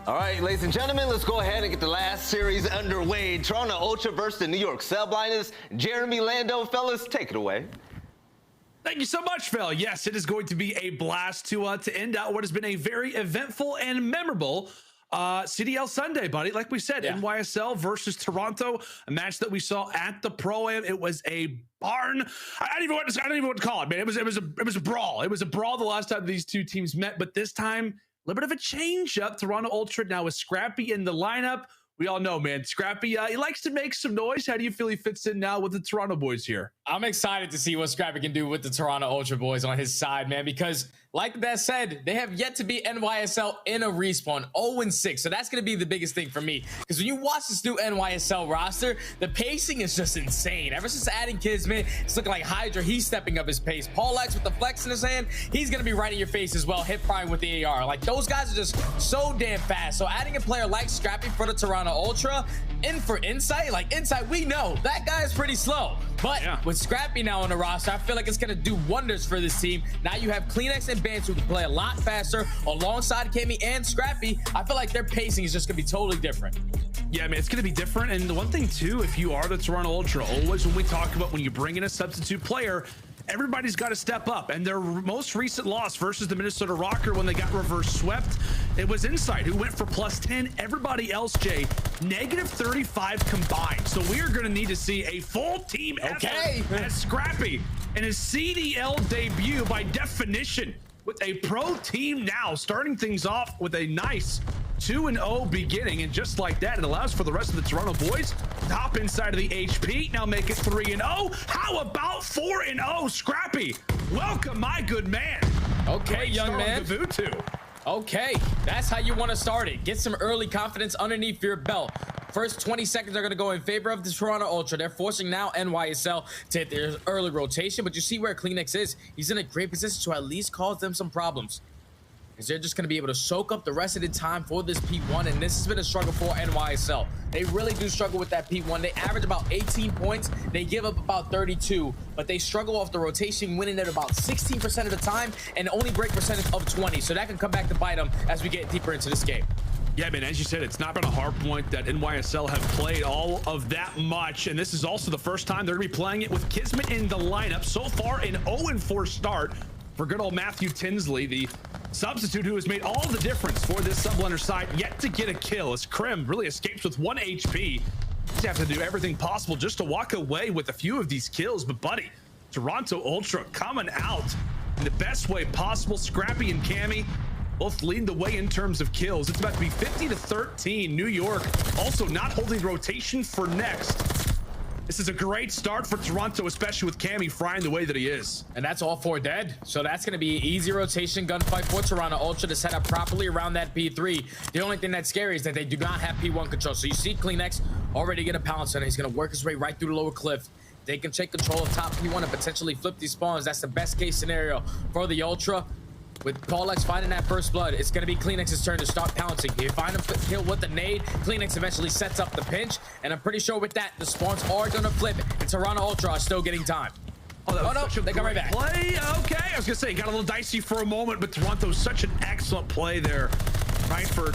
All right, ladies and gentlemen, let's go ahead and get the last series underway. Toronto Ultra versus the New York Subliners. Jeremy, Lando, fellas, take it away. Thank you so much, Phil. Yes, it is going to be a blast to end out what has been a very eventful and memorable CDL Sunday, buddy. Like we said, NYSL versus Toronto, a match that we saw at the Pro-Am. It was a barn. I don't even want to call it, man. It was a brawl. It was a brawl the last time these two teams met, but this time, a little bit of a change up. Toronto Ultra now with Scrappy in the lineup. We all know, man, Scrappy, he likes to make some noise. How do you feel he fits in now with the Toronto boys here? I'm excited to see what Scrappy can do with the Toronto Ultra boys on his side, man, because like that said, they have yet to beat NYSL in a respawn, 0-6. So that's going to be the biggest thing for me, because when you watch this new NYSL roster, the pacing is just insane. Ever since adding Kismet, it's looking like Hydra, he's stepping up his pace. Paulehx with the flex in his hand, he's going to be right in your face as well, hip firing with the AR. Like, those guys are just so damn fast. So adding a player like Scrappy for the Toronto Ultra, in for Insight, like Insight, we know that guy is pretty slow, but with Scrappy now on the roster, I feel like it's going to do wonders for this team. Now you have Cleanex and Bance who can play a lot faster alongside Cammy and Scrappy. I feel like their pacing is just going to be totally different. Yeah, man, it's going to be different. And the one thing too, if you are the Toronto Ultra, always when we talk about when you bring in a substitute player, everybody's got to step up. And their most recent loss versus the Minnesota Røkkr, when they got reverse swept, it was Insight who went for +10. Everybody else, Jay, -35 combined. So we are going to need to see a full team effort as Scrappy in his CDL debut, by definition, with a pro team now, starting things off with a nice 2-0 beginning. And just like that, it allows for the rest of the Toronto boys to hop inside of the HP, now make it 3-0. How about 4-0? Scrappy, welcome, my good man. Okay, Great young man. Okay, that's how you want to start it. Get some early confidence underneath your belt. First 20 seconds are going to go in favor of the Toronto Ultra. They're forcing now NYSL to hit their early rotation, but you see where Cleanex is. He's in a great position to at least cause them some problems, because they're just going to be able to soak up the rest of the time for this P1, and this has been a struggle for NYSL. They really do struggle with that P1. They average about 18 points. They give up about 32, but they struggle off the rotation, winning it about 16% of the time, and only break percentage of 20. So that can come back to bite them as we get deeper into this game. Yeah, man, as you said, it's not been a hard point that NYSL have played all of that much, and this is also the first time they're going to be playing it with Kismet in the lineup. So far, an 0-4 start for good old Matthew Tinsley, the substitute who has made all the difference for this Subliner side, yet to get a kill, as Crim really escapes with 1 HP. He's have to do everything possible just to walk away with a few of these kills. But buddy, Toronto Ultra coming out in the best way possible. Scrappy and Cammy both leading the way in terms of kills. It's about to be 50-13. New York also not holding rotation for next. This is a great start for Toronto, especially with Cammy frying the way that he is. And that's all 4 dead. So that's going to be an easy rotation gunfight for Toronto Ultra to set up properly around that P3. The only thing that's scary is that they do not have P1 control. So you see Cleanex already get a pounce on it. He's going to work his way right through the lower cliff. They can take control of top P1 and potentially flip these spawns. That's the best case scenario for the Ultra. With Paulehx finding that first blood, it's going to be Cleanex's turn to start pouncing. You find him kill with the nade, Cleanex eventually sets up the pinch, and I'm pretty sure with that, the spawns are going to flip, and Toronto Ultra are still getting time. Oh no, they come right back. Play, okay. I was going to say, got a little dicey for a moment, but Toronto's such an excellent play there, right, for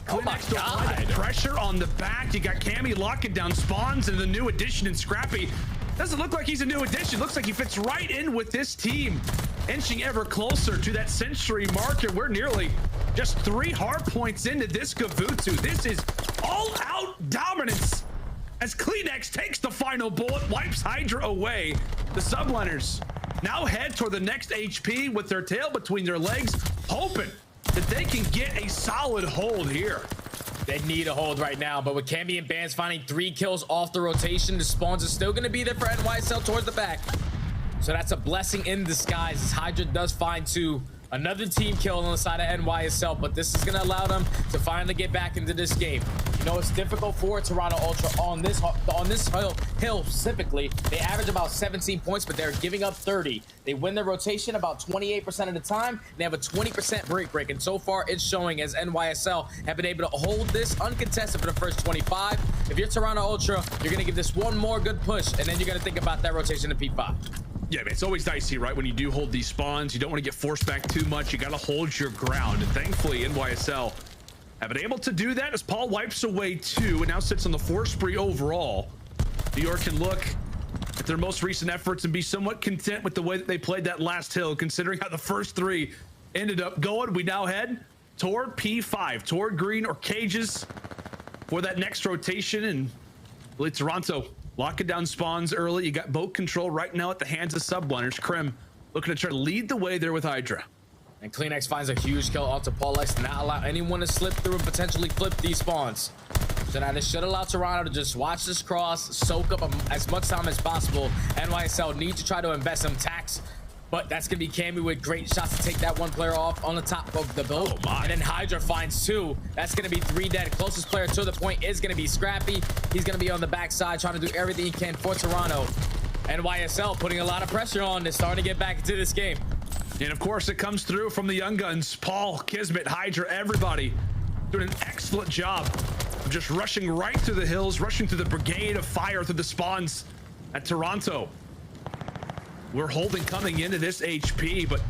Cleanex to apply the pressure on the back. You got Cammy locking down spawns, and the new addition in Scrappy. Doesn't look like he's a new addition. Looks like he fits right in with this team, inching ever closer to that century marker. We're nearly just 3 hard points into this Gavutu. This is all-out dominance as Cleanex takes the final bullet, wipes Hydra away. The Subliners now head toward the next HP with their tail between their legs, hoping that they can get a solid hold here. They need a hold right now, but with Cammy and Bance finding 3 kills off the rotation, the spawns are still going to be there for NYSL towards the back. So that's a blessing in disguise, as Hydra does find 2. Another team kill on the side of NYSL, but this is going to allow them to finally get back into this game. You know, it's difficult for Toronto Ultra on this hill specifically. They average about 17 points, but they're giving up 30. They win their rotation about 28% of the time. They have a 20% break, and so far it's showing as NYSL have been able to hold this uncontested for the first 25. If you're Toronto Ultra, you're going to give this one more good push, and then you're going to think about that rotation to P5. Yeah, man, it's always dicey, right? When you do hold these spawns, you don't want to get forced back too much. You got to hold your ground. And thankfully, NYSL have been able to do that as Paul wipes away 2 and now sits on the 4 spree overall. New York can look at their most recent efforts and be somewhat content with the way that they played that last hill, considering how the first 3 ended up going. We now head toward P5, toward green or cages for that next rotation. And really, Toronto locking down spawns early. You got boat control right now at the hands of Subliners. Crim looking to try to lead the way there with Hydra. And CleanX finds a huge kill onto Paulehx to not allow anyone to slip through and potentially flip these spawns. So now this should allow Toronto to just watch this cross, soak up as much time as possible. NYSL need to try to invest some tax, but that's gonna be Cammy with great shots to take that one player off on the top of the boat. And then Hydra finds 2. That's gonna be 3 dead. Closest player to the point is gonna be Scrappy. He's gonna be on the backside trying to do everything he can for Toronto. NYSL putting a lot of pressure on. They're starting to get back into this game. And of course it comes through from the young guns. Paul, Kismet, Hydra, everybody doing an excellent job of just rushing right through the hills, rushing through the brigade of fire through the spawns at Toronto. We're holding coming into this HP, but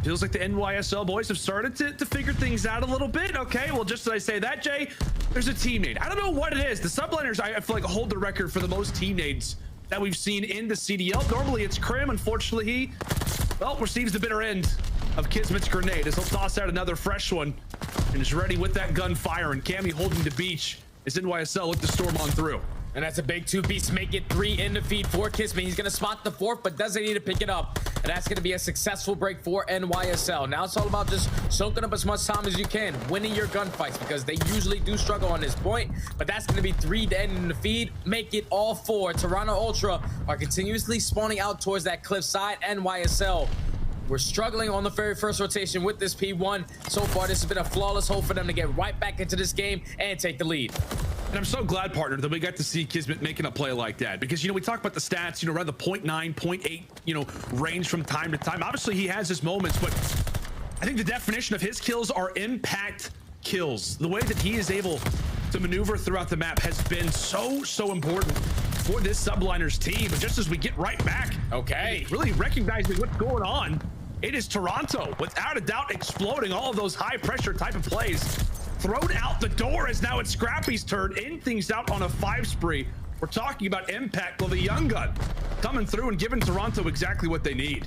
feels like the NYSL boys have started to figure things out a little bit. Okay, well, just as I say that, Jay, there's a teammate. I don't know what it is. The Subliners, I feel like, hold the record for the most teammates that we've seen in the CDL. Normally it's Crim. Unfortunately, he, well, receives the bitter end of Kismet's grenade as he'll toss out another fresh one and is ready with that gunfire. And Cammy holding the beach as NYSL look to storm on through. And that's a big 2 piece, make it 3 in the feed for Kismet. He's gonna spot the 4th, but doesn't need to pick it up. And that's gonna be a successful break for NYSL. Now it's all about just soaking up as much time as you can, winning your gunfights, because they usually do struggle on this point. But that's gonna be 3 dead in the feed, make it all 4. Toronto Ultra are continuously spawning out towards that cliff side. NYSL, we're struggling on the very first rotation with this P1. So far, this has been a flawless hold for them to get right back into this game and take the lead. And I'm so glad, partner, that we got to see Kismet making a play like that, because, you know, we talk about the stats, you know, around the 0.9, 0.8, you know, range from time to time. Obviously, he has his moments, but I think the definition of his kills are impact kills. The way that he is able to maneuver throughout the map has been so important for this Subliners team. And just as we get right back, okay, really recognizing what's going on, it is Toronto, without a doubt, exploding all of those high pressure type of plays. Thrown out the door as now it's Scrappy's turn. In things out on a 5 spree. We're talking about impact of the young gun coming through and giving Toronto exactly what they need.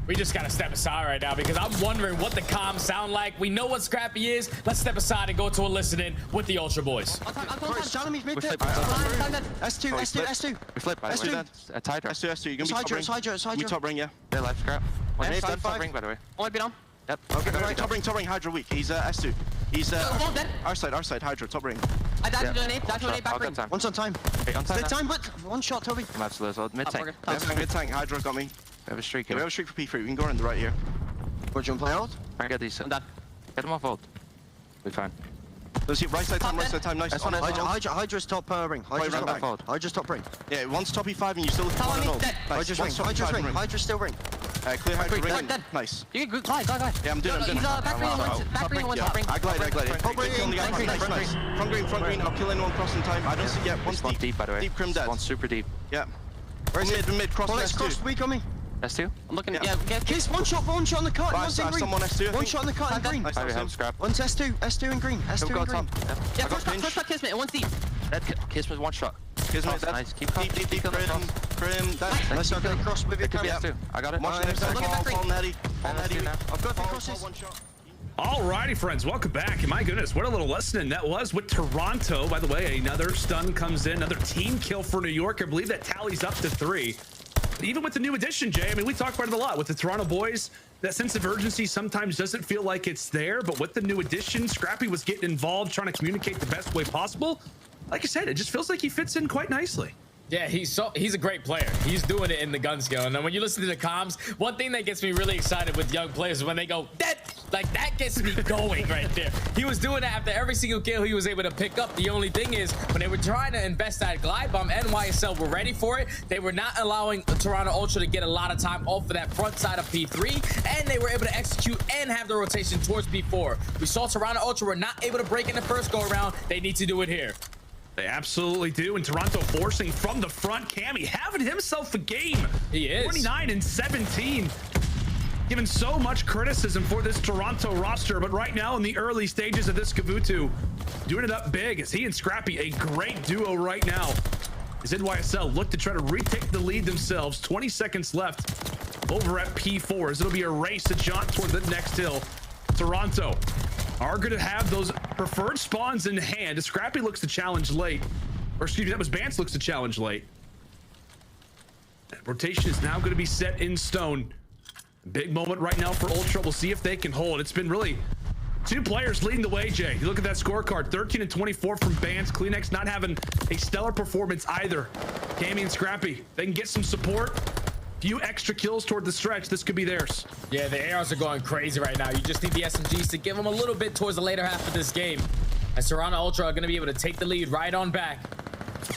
We just gotta step aside right now because I'm wondering what the comms sound like. We know what Scrappy is. Let's step aside and go to a listening with the Ultra boys. S2. We flip, by the way. It's Hydra. S2. You're gonna be Hydra. We top ring, yeah. They're left, Scrap. One Left, top five. ring, by the way. Only been on. Yep. Okay, top ring, Hydra weak. He's S2. He's dead. our side, Hydra, top ring. I died to an ape, back ring. One's on time. Hey, on time. Time, but one shot, Toby. I'm absolutely as well. Mid tank. Mid tank, Hydra's got me. We have a streak Yeah, we here. have a streak for P3. We can go in the right here. What, do you want to play out? Try and get these. I'm done. Get them off ult. We're fine. Let's see, right side time, nice. That's one is Hydra's top ring. Hydra's top ring. Yeah, one's top E5 and you still look on ult. dead. Hydra's ring. Hydra's still ring. Clear Hydra ring. Dead. Nice. You get glide. Yeah, I'm doing He's back ring and one top ring. I glide. Top ring. Nice. Front green. I'll kill anyone crossing time. I don't see yet. One's One deep, by the way. Deep Crim dead. One's super deep. Yeah. Where's mid cross? Paulehx cross. We coming. S2? I'm looking. Yeah. Yeah. Kiss, one shot on the cut. Someone S2. One shot on the cut in green. I have Scrap. One's S2 in green. S2 in green. Yeah, first shot Kismet, and one's deep. That Kismet one shot. Kismet, nice. Keep calm. Deep Crim. Let's not get across with your It could be S2. I got it. Fall Netty. I've got the crosses. One shot. Alrighty, friends, welcome back. And my goodness, what a little lesson that was with Toronto. By the way, another stun comes in, another team kill for New York. I believe that tallies up to 3. But even with the new addition, Jay, I mean, we talk about it a lot with the Toronto boys. That sense of urgency sometimes doesn't feel like it's there, but with the new addition, Scrappy was getting involved, trying to communicate the best way possible. Like I said, it just feels like he fits in quite nicely. Yeah, he's a great player. He's doing it in the gun skill. And then when you listen to the comms, one thing that gets me really excited with young players is when they go, that gets me going right there. He was doing that after every single kill he was able to pick up. The only thing is, when they were trying to invest that glide bomb, NYSL were ready for it. They were not allowing Toronto Ultra to get a lot of time off of that front side of P3, and they were able to execute and have the rotation towards P4. We saw Toronto Ultra were not able to break in the first go around. They need to do it here. They absolutely do, and Toronto forcing from the front. Cammy having himself a game. He is. 29 and 17. given so much criticism for this Toronto roster, but right now in the early stages of this Kavutu, doing it up big as he and Scrappy, a great duo right now, as NYSL look to try to retake the lead themselves. 20 seconds left over at P4 as it'll be a race to jaunt toward the next hill. Toronto are going to have those preferred spawns in hand as Scrappy looks to challenge late, or excuse me, that was Bance looks to challenge late. Rotation is now going to be set in stone. Big moment right now for Ultra. We'll see if they can hold. It's been really two players leading the way, Jay. You look at that scorecard, 13 and 24 from Bance. Cleanex not having a stellar performance either. Cammy and Scrappy, they can get some support. Few extra kills toward the stretch. This could be theirs. Yeah, the ARs are going crazy right now. You just need the SMGs to give them a little bit towards the later half of this game. And Toronto Ultra are going to be able to take the lead right on back.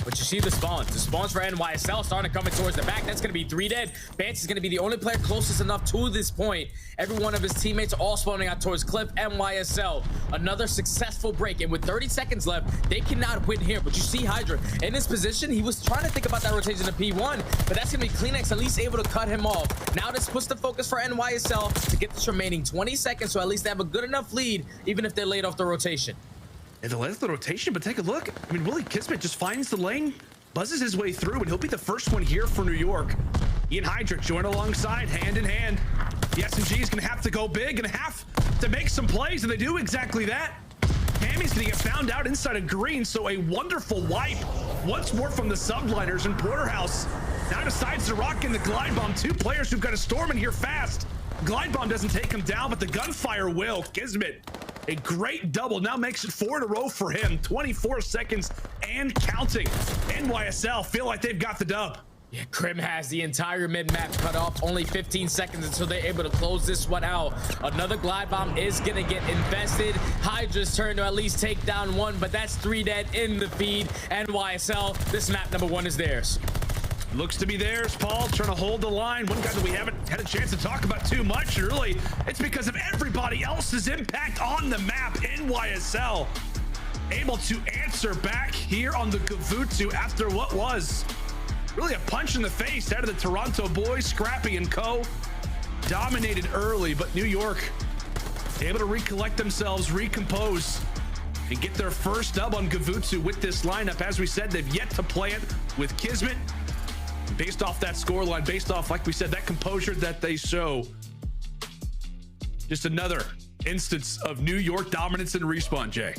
But you see the spawns. The spawns for NYSL starting to come in towards the back. That's going to be 3 dead. Bance is going to be the only player closest enough to this point. Every one of his teammates are all spawning out towards Cliff. NYSL, another successful break. And with 30 seconds left, they cannot win here. But you see Hydra in this position. He was trying to think about that rotation to P1, but that's going to be Cleanex at least able to cut him off. Now this puts the focus for NYSL to get this remaining 20 seconds, so at least they have a good enough lead, even if they're late off the rotation. And the last of the rotation, but take a look. I mean, Willie Kismet just finds the lane, buzzes his way through, and he'll be the first one here for New York. He and Hydra join alongside, hand in hand. The SMG is gonna have to go big, gonna have to make some plays, and they do exactly that. Cammy's gonna get found out inside of green, so a wonderful wipe once more from the Subliners, and Porterhouse now decides to rock in the glide bomb. Two players who've got to storm in here fast. Glide bomb doesn't take him down, but the gunfire will. Kismet, a great double, now makes it 4 in a row for him. 24 seconds and counting. NYSL feel like they've got the dub. Yeah, Crim has the entire mid-map cut off. Only 15 seconds until they're able to close this one out. Another glide bomb is gonna get invested. Hydra's turn to at least take down one, but that's 3 dead in the feed. NYSL, this map number 1 is theirs. Looks to be theirs. Paul trying to hold the line. One guy that we haven't had a chance to talk about too much, really. It's because of everybody else's impact on the map. NYSL able to answer back here on the Kavutu after what was really a punch in the face out of the Toronto boys. Scrappy and co dominated early, but New York able to recollect themselves, recompose, and get their first dub on Kavutu with this lineup. As we said, they've yet to play it with Kismet. Based off that scoreline, based off, like we said, that composure that they show. Just another instance of New York dominance and respawn, Jay.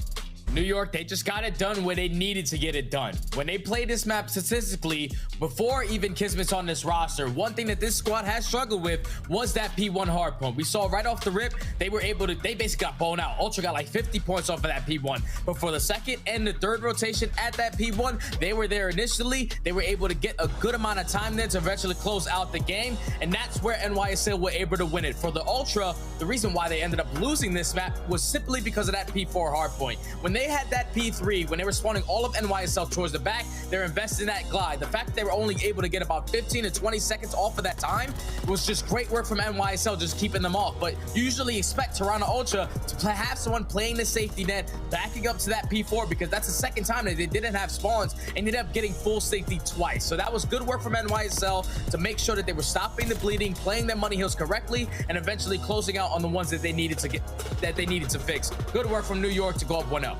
New York, they just got it done where they needed to get it done. When they play this map statistically, before even Kismet's on this roster, one thing that this squad has struggled with was that P1 hard point. We saw right off the rip, they basically got blown out. Ultra got like 50 points off of that P1. But for the second and the third rotation at that P1, they were there initially. They were able to get a good amount of time there to eventually close out the game. And that's where NYSL were able to win it. For the Ultra, the reason why they ended up losing this map was simply because of that P4 hard point. When they had that P3, when they were spawning all of NYSL towards the back, they're investing in that glide. The fact that they were only able to get about 15 to 20 seconds off of that time was just great work from NYSL, just keeping them off. But you usually expect Toronto Ultra to have someone playing the safety net, backing up to that P4, because that's the second time that they didn't have spawns and ended up getting full safety twice. So that was good work from NYSL to make sure that they were stopping the bleeding, playing their money hills correctly, and eventually closing out on the ones that they needed to fix. Good work from New York to go up 1-0.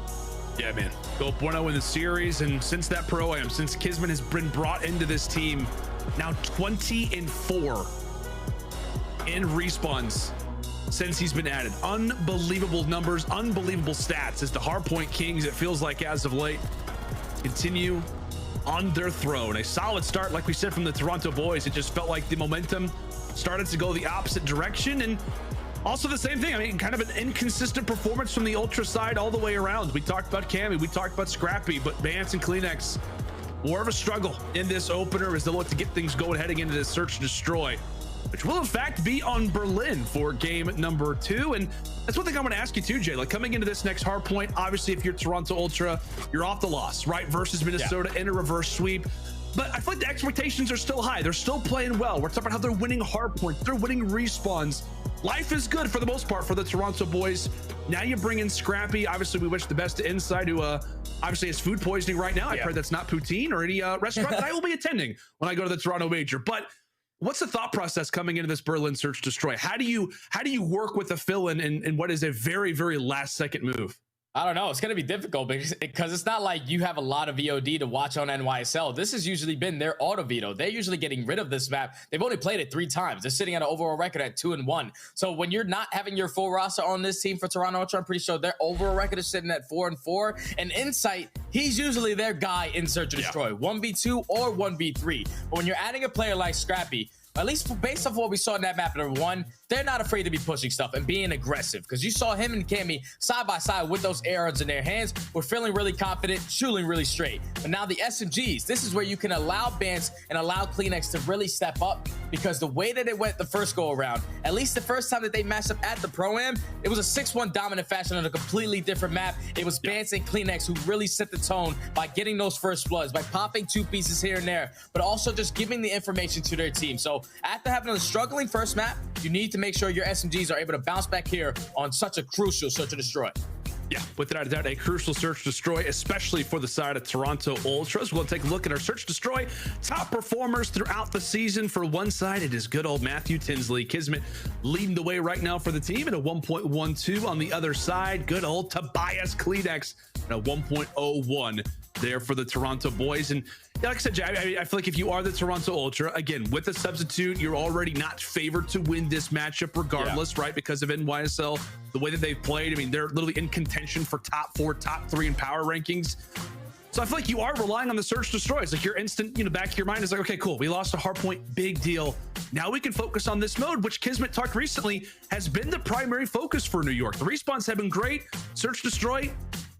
Yeah, man. Go up 1-0 in the series, and since that Pro-Am, since Kismet has been brought into this team, now 20-4 in respawns since he's been added. Unbelievable numbers, unbelievable stats as the Hardpoint Kings, it feels like as of late, continue on their throne. A solid start, like we said, from the Toronto boys. It just felt like the momentum started to go the opposite direction, and also the same thing. I mean, kind of an inconsistent performance from the Ultra side all the way around. We talked about Cammy, we talked about Scrappy, but Bance and Cleanex, more of a struggle in this opener as they look to get things going heading into this search and destroy, which will in fact be on Berlin for game number 2. And that's one thing I'm going to ask you too, Jay. Like, coming into this next hard point, obviously if you're Toronto Ultra, you're off the loss, right? Versus Minnesota in a reverse sweep. But I feel like the expectations are still high. They're still playing well. We're talking about how they're winning hard points, they're winning respawns. Life is good for the most part for the Toronto boys. Now you bring in Scrappy. Obviously, we wish the best to Inside, who obviously has food poisoning right now. I pray that's not poutine or any restaurant that I will be attending when I go to the Toronto Major. But What's the thought process coming into this Berlin search destroy? How do you work with a fill-in in what is a very, very last second move? I don't know. It's going to be difficult because it's not like you have a lot of VOD to watch on NYSL. This has usually been their auto veto. They're usually getting rid of this map. They've only played it 3 times. They're sitting at an overall record at 2-1. So when you're not having your full roster on this team for Toronto Ultra, I'm pretty sure their overall record is sitting at 4-4. And Insight, he's usually their guy in Search and Destroy, 1v2 or 1v3. But when you're adding a player like Scrappy, at least based off what we saw in that map number 1, they're not afraid to be pushing stuff and being aggressive, because you saw him and Cammy side by side with those arrows in their hands. We're feeling really confident, shooting really straight. But now the SMGs, this is where you can allow Bance and allow CleanX to really step up, because the way that it went the first go around, at least the first time that they matched up at the Pro-Am, it was a 6-1 dominant fashion on a completely different map. It was Bance and CleanX who really set the tone by getting those first bloods, by popping 2 pieces here and there, but also just giving the information to their team. So after having a struggling first map, you need to make sure your SMGs are able to bounce back here on such a crucial Search and Destroy. Yeah, without a doubt, a crucial Search Destroy, especially for the side of Toronto Ultras. We'll take a look at our Search Destroy top performers throughout the season. For one side, it is good old Matthew Tinsley. Kismet leading the way right now for the team at a 1.12. On the other side, good old Tobias CleanX at a 1.01 there for the Toronto boys. And like I said, Jay, I feel like if you are the Toronto Ultra, again, with the substitute, you're already not favored to win this matchup regardless, right? Because of NYSL, the way that they've played. I mean, they're literally in contention for top 4, top 3 in power rankings. So I feel like you are relying on the Search Destroy. It's like your instant, back of your mind is like, okay, cool. We lost a hardpoint, big deal. Now we can focus on this mode, which Kismet talked recently has been the primary focus for New York. The respawns have been great. Search Destroy,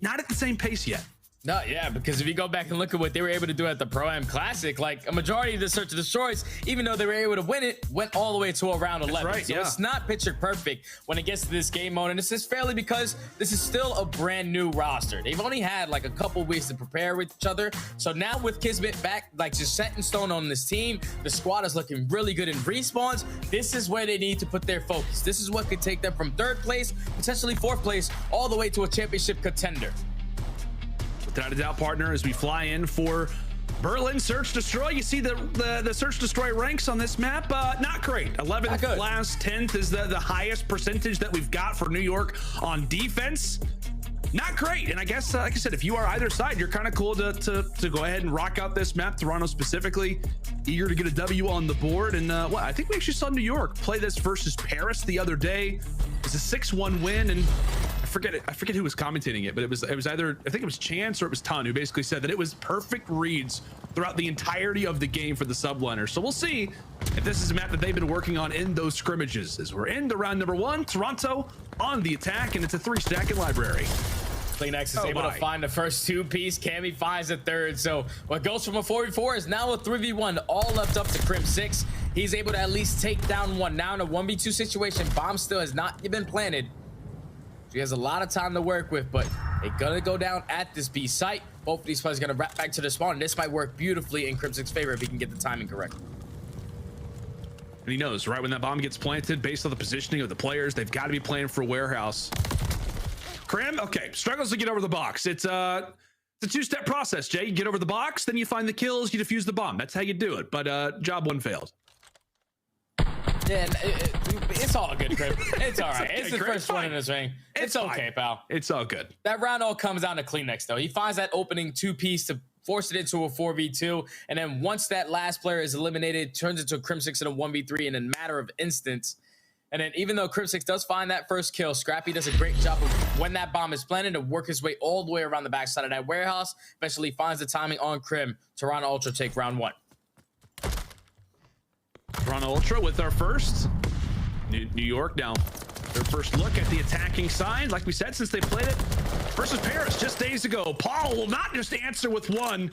not at the same pace yet. No, yeah, because if you go back and look at what they were able to do at the Pro-Am Classic, like a majority of the Search and Destroys, even though they were able to win it, went all the way to around 11. Right, so it's not picture perfect when it gets to this game mode. And this is fairly because this is still a brand new roster. They've only had like a couple weeks to prepare with each other. So now with Kismet back, like just set in stone on this team, the squad is looking really good in respawns. This is where they need to put their focus. This is what could take them from 3rd place, potentially 4th place, all the way to a championship contender. Without a doubt, partner, as we fly in for Berlin Search Destroy, you see the Search Destroy ranks on this map, not great. 11th last, 10th is the highest percentage that we've got for New York on defense. Not great. And I guess, like I said, if you are either side, you're kind of cool to go ahead and rock out this map. Toronto specifically, eager to get a W on the board. And I think we actually saw New York play this versus Paris the other day. It was a 6-1 win, and I forget who was commentating it, but it was either, I think it was Chance or it was Ton, who basically said that it was perfect reads throughout the entirety of the game for the Subliners. So we'll see if this is a map that they've been working on in those scrimmages. As we're into round number 1, Toronto on the attack, and it's a 3-stack in library. CleanX is able to find the first 2-piece. Cammy finds the 3rd. So what goes from a 4v4 is now a 3v1, all left up to Crimsix. He's able to at least take down one. Now in a 1v2 situation, bomb still has not been planted. He has a lot of time to work with, but they're gonna go down at this B site. Both of these players are gonna wrap back to the spawn. This might work beautifully in Crimsix's favor if he can get the timing correct. And he knows right when that bomb gets planted, based on the positioning of the players, they've got to be playing for a warehouse. Crim, okay, struggles to get over the box. It's a 2-step process, Jay. You get over the box, then you find the kills, you defuse the bomb. That's how you do it. But job 1 failed. Yeah, it's all good, Crim. It's all right. It's the first one in this ring. It's okay, pal. It's all good. That round all comes down to CleanX, though. He finds that opening 2-piece to force it into a 4v2, and then once that last player is eliminated, turns into a Crimsix in a 1v3 in a matter of instants. And then even though Crimsix does find that first kill, Scrappy does a great job of when that bomb is planted to work his way all the way around the backside of that warehouse. Eventually finds the timing on Crim. Toronto Ultra take round 1. Toronto Ultra with our first. New York now. Their first look at the attacking side. Like we said, since they played it versus Paris just days ago. Paul will not just answer with 1,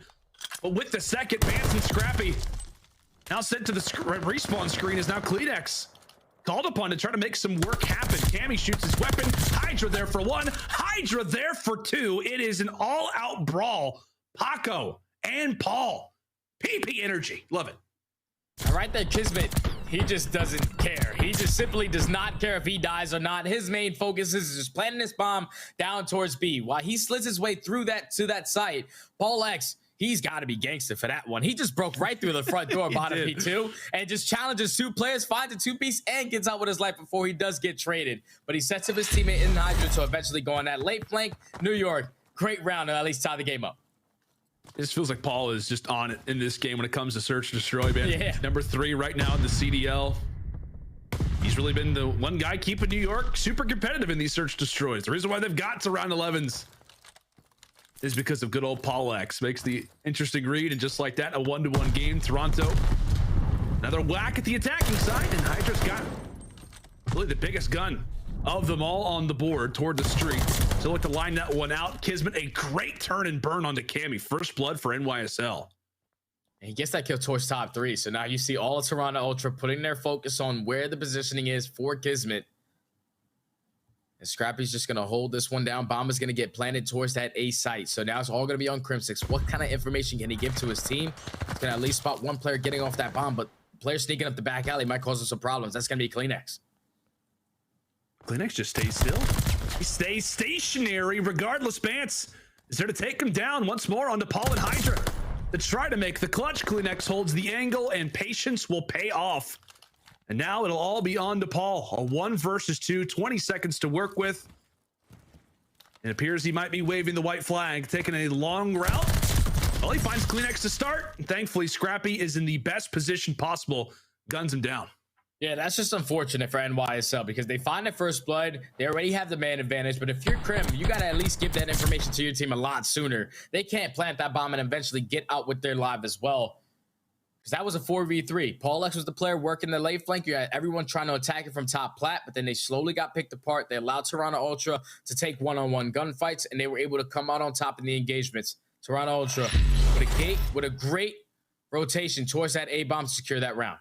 but with the second. Bance and Scrappy now sent to the respawn screen is now CleanX. Called upon to try to make some work happen. Cammy shoots his weapon. Hydra there for 1. Hydra there for 2. It is an all-out brawl. Paco and Paul. PP energy. Love it. All right there, Kismet. He just doesn't care. He just simply does not care if he dies or not. His main focus is just planting this bomb down towards B. While he slits his way through that to that site, Paulehx, he's got to be gangster for that one. He just broke right through the front door bottom P2 and just challenges 2 players, finds a 2-piece, and gets out with his life before he does get traded. But he sets up his teammate in Hydra to eventually go on that late flank. New York, great round, and at least tie the game up. This feels like Paul is just on it in this game when it comes to search and destroy, man. Yeah. Number 3 right now in the CDL. He's really been the one guy keeping New York super competitive in these search destroys. The reason why they've got to round 11s is because of good old Paulehx. Makes the interesting read, and just like that, a 1-to-1 game. Toronto, another whack at the attacking side, and Hydra's got really the biggest gun of them all on the board toward the street. So look to line that one out. Kismet, a great turn and burn onto Cammy. First blood for NYSL. And he gets that kill towards top 3. So now you see all of Toronto Ultra putting their focus on where the positioning is for Kismet. And Scrappy's just going to hold this one down. Bomb is going to get planted towards that A site. So now it's all going to be on Crimsix. What kind of information can he give to his team? He's going to at least spot one player getting off that bomb, but player sneaking up the back alley might cause him some problems. That's going to be Cleanex. Cleanex just stays still. He stays stationary regardless. Bance is there to take him down once more onto Paul and Hydra to try to make the clutch. Cleanex holds the angle, and patience will pay off. And now it'll all be on to Paul. A 1 versus 2, 20 seconds to work with. It appears he might be waving the white flag, taking a long route. Well, he finds Cleanex to start. And thankfully, Scrappy is in the best position possible. Guns him down. Yeah, that's just unfortunate for NYSL because they find the first blood. They already have the man advantage, but if you're Crim, you got to at least give that information to your team a lot sooner. They can't plant that bomb and eventually get out with their live as well. Because that was a 4v3. Paulehx was the player working the late flank. You had everyone trying to attack it from top plat, but then they slowly got picked apart. They allowed Toronto Ultra to take one-on-one gunfights, and they were able to come out on top in the engagements. Toronto Ultra with a great rotation towards that A bomb to secure that round.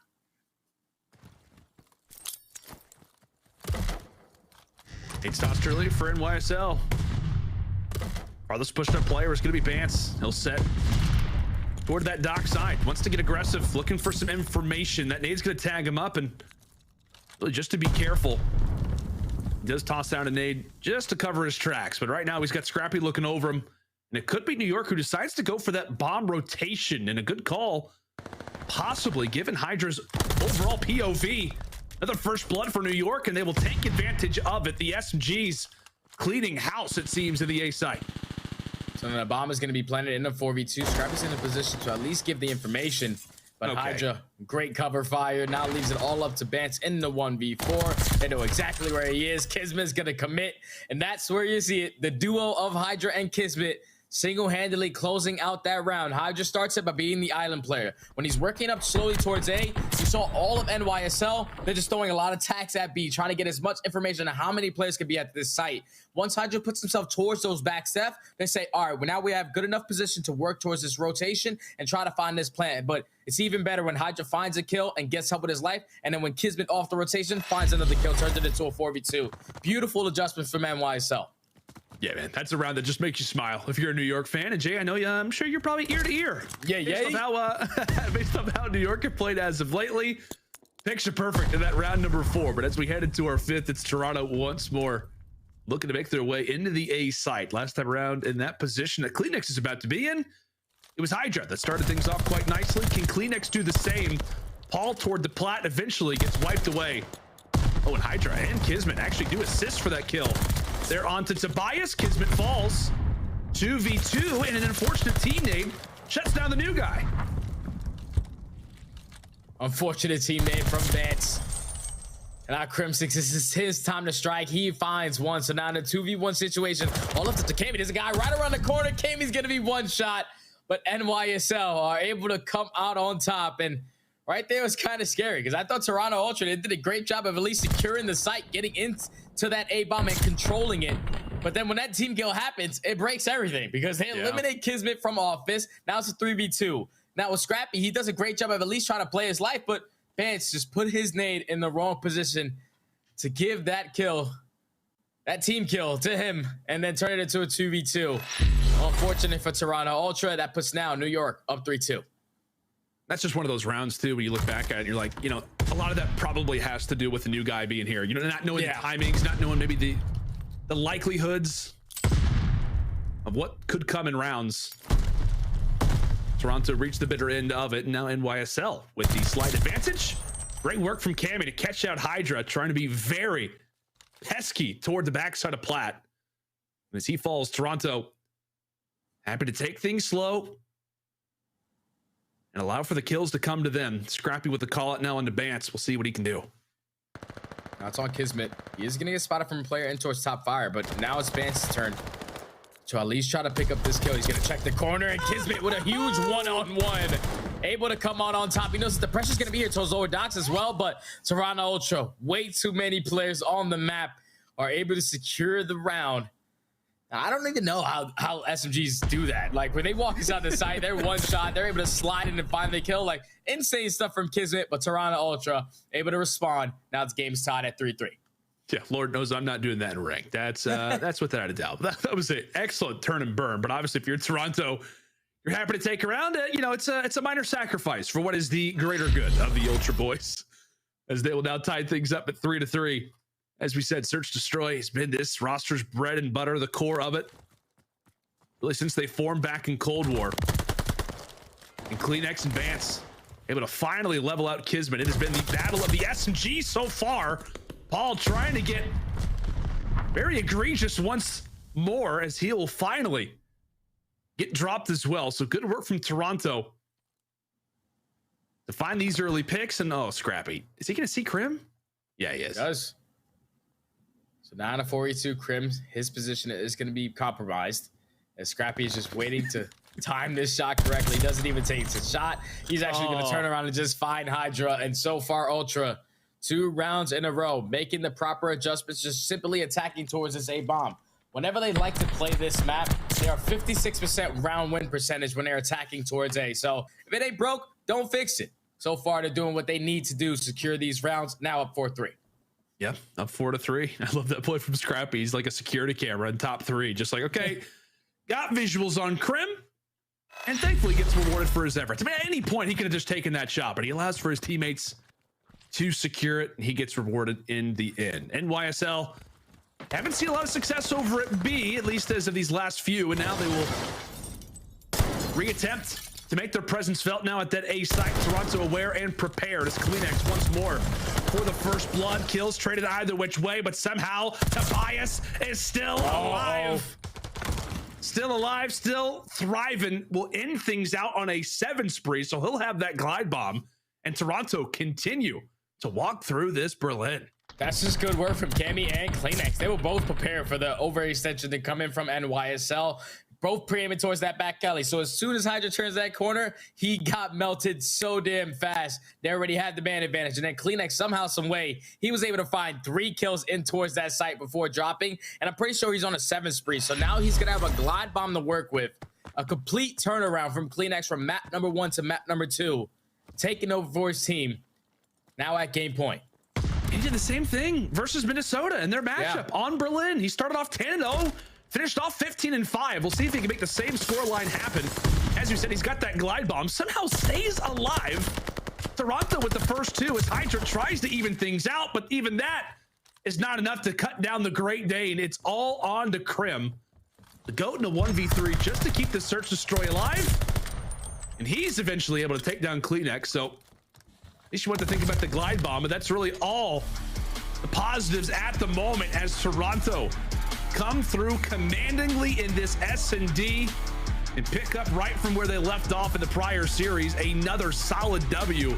Eight stops early for NYSL. Farthest pushed up player is going to be Bance. He'll set toward that dock side. Wants to get aggressive, looking for some information. That nade's going to tag him up, and really just to be careful. He does toss down a nade just to cover his tracks, but right now he's got Scrappy looking over him, and it could be New York who decides to go for that bomb rotation, and a good call, possibly, given Hydra's overall POV. Another first blood for New York, and they will take advantage of it. The SMGs cleaning house, it seems, in the A site. So the bomb is going to be planted in a 4v2. Scrappy's in a position to at least give the information. But okay. Hydra, great cover fire. Now leaves it all up to Bance in the 1v4. They know exactly where he is. Kismet's going to commit. And that's where you see it. The duo of Hydra and Kismet single-handedly closing out that round. Hydra starts it by being the island player. When he's working up slowly towards A, you saw all of NYSL. They're just throwing a lot of attacks at B, trying to get as much information on how many players could be at this site. Once Hydra puts himself towards those back steps, they say, all right, well, now we have good enough position to work towards this rotation and try to find this plan. But it's even better when Hydra finds a kill and gets help with his life, and then when Kismet off the rotation finds another kill, turns it into a 4v2. Beautiful adjustment from NYSL. Yeah, man, that's a round that just makes you smile if you're a New York fan. And Jay, I know you, I'm sure you're probably ear to ear. Yeah, based on how New York have played as of lately. Picture perfect in that round number 4. But as we head into our 5th, it's Toronto once more looking to make their way into the A site. Last time around in that position that Cleanex is about to be in, it was Hydra that started things off quite nicely. Can Cleanex do the same? Paul toward the plat eventually gets wiped away. Oh, and Hydra and Kismet actually do assist for that kill. They're on to Tobias. Kismet falls. 2v2, and an unfortunate team name shuts down the new guy. Unfortunate team name from Bance. And now Crimsix, this is his time to strike. He finds one. So now in a 2v1 situation, all up to Cammy. There's a guy right around the corner. Cammy's going to be one shot. But NYSL are able to come out on top. And right there was kind of scary because I thought Toronto Ultra did a great job of at least securing the site, getting into that A-bomb and controlling it. But then when that team kill happens, it breaks everything because they eliminate Kismet from office. Now it's a 3v2. Now with Scrappy, he does a great job of at least trying to play his life, but Bance just put his nade in the wrong position to give that kill, that team kill to him, and then turn it into a 2v2. Unfortunate for Toronto Ultra. That puts now New York up 3-2. That's just one of those rounds, too, when you look back at it, and you're like, you know, a lot of that probably has to do with the new guy being here. You know, not knowing the timings, not knowing maybe the likelihoods of what could come in rounds. Toronto reached the bitter end of it. And now NYSL with the slight advantage. Great work from Cammy to catch out Hydra, trying to be very pesky toward the backside of Plat. And as he falls, Toronto happy to take things slow and allow for the kills to come to them. Scrappy with the call out now onto Bance. We'll see what he can do. Now it's on Kismet. He is going to get spotted from a player in towards top fire, but now it's Bance's turn to at least try to pick up this kill. He's going to check the corner, and Kismet with a huge one-on-one. Able to come out on top. He knows that the pressure's going to be here towards lower docks as well, but Toronto Ultra, way too many players on the map are able to secure the round. Now, I don't even know how SMGs do that. Like, when they walk inside the site, they're one shot. They're able to slide in and find the kill. Like, insane stuff from Kismet, but Toronto Ultra able to respond. Now it's game's tied at 3-3. Yeah, Lord knows I'm not doing that in rank. That's without a doubt. That was an excellent turn and burn. But obviously, if you're Toronto, you're happy to take around. You know, it's a minor sacrifice for what is the greater good of the Ultra boys, as they will now tie things up at 3-3. As we said, Search Destroy has been this roster's bread and butter, the core of it, really since they formed back in Cold War. And Cleanex and Bance able to finally level out Kismet. It has been the battle of the SMG so far. Paul trying to get very egregious once more, as he will finally get dropped as well. So good work from Toronto to find these early picks. And oh, Scrappy, is he going to see Crim? Yeah, he is. He does. So 9-42, Crim, his position is going to be compromised, as Scrappy is just waiting to time this shot correctly. He doesn't even take the shot. He's actually going to turn around and just find Hydra. And so far, Ultra, 2 rounds in a row, making the proper adjustments, just simply attacking towards this A-bomb. Whenever they like to play this map, they are 56% round win percentage when they're attacking towards A. So if it ain't broke, don't fix it. So far, they're doing what they need to do to secure these rounds. Now up 4-3. Yep, up 4-3. I love that play from Scrappy. He's like a security camera in top 3. Just like, okay, got visuals on Crim, and thankfully gets rewarded for his efforts. I mean, at any point, he could have just taken that shot, but he allows for his teammates to secure it, and he gets rewarded in the end. NYSL haven't seen a lot of success over at B, at least as of these last few, and now they will reattempt to make their presence felt now at that A site. Toronto aware and prepared as Cleanex once more for the first blood. Kills traded either which way, but somehow Tobias is still alive. Still alive, still thriving. Will end things out on a 7 spree, so he'll have that glide bomb, and Toronto continue to walk through this Berlin. That's just good work from Cammy and Cleanex. They will both prepare for the overextension to come in from NYSL. Both pre-aiming towards that back alley. So as soon as Hydra turns that corner, he got melted so damn fast. They already had the man advantage. And then Cleanex, somehow, some way, he was able to find 3 kills in towards that site before dropping. And I'm pretty sure he's on a 7 spree. So now he's going to have a glide bomb to work with. A complete turnaround from Cleanex from map number 1 to map number 2. Taking over for his team. Now at game point. He did the same thing versus Minnesota in their matchup on Berlin. He started off 10-0. Finished off 15-5. We'll see if he can make the same scoreline happen. As you said, he's got that glide bomb. Somehow stays alive. Toronto with the first 2 as Hydra tries to even things out, but even that is not enough to cut down the Great Dane. It's all on to Crim. The GOAT in a 1v3 just to keep the Search Destroy alive. And he's eventually able to take down Cleanex. So at least you want to think about the glide bomb, but that's really all the positives at the moment as Toronto come through commandingly in this S&D and pick up right from where they left off in the prior series. Another solid W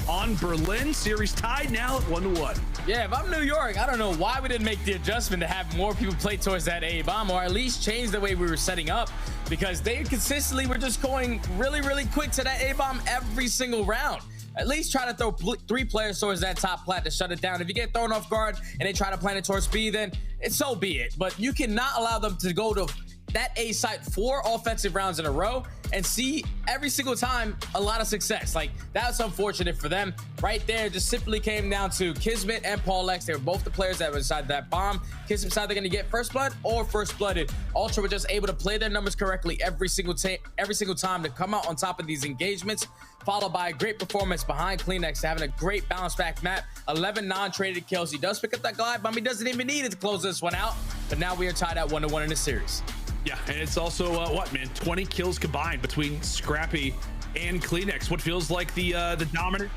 on Berlin. Series tied now at 1-1. Yeah, if I'm New York, I don't know why we didn't make the adjustment to have more people play towards that A-bomb, or at least change the way we were setting up, because they consistently were just going really, really quick to that A-bomb every single round. At least try to throw 3 players towards that top plat to shut it down. If you get thrown off guard and they try to plant it towards B, then so be it. But you cannot allow them to go to that A site 4 offensive rounds in a row and see every single time a lot of success. Like, that's unfortunate for them. Right there, just simply came down to Kismet and Paulehx. They were both the players that were inside that bomb. Kismet decided they're going to get first blood or first blooded. Ultra were just able to play their numbers correctly every single time to come out on top of these engagements, followed by a great performance behind Cleanex, having a great bounce back map. 11 non-traded kills. He does pick up that glide bomb. He doesn't even need it to close this one out. But now we are tied at 1-1 in the series. Yeah, and it's also what, man, 20 kills combined between Scrappy and Cleanex. What feels like the dominant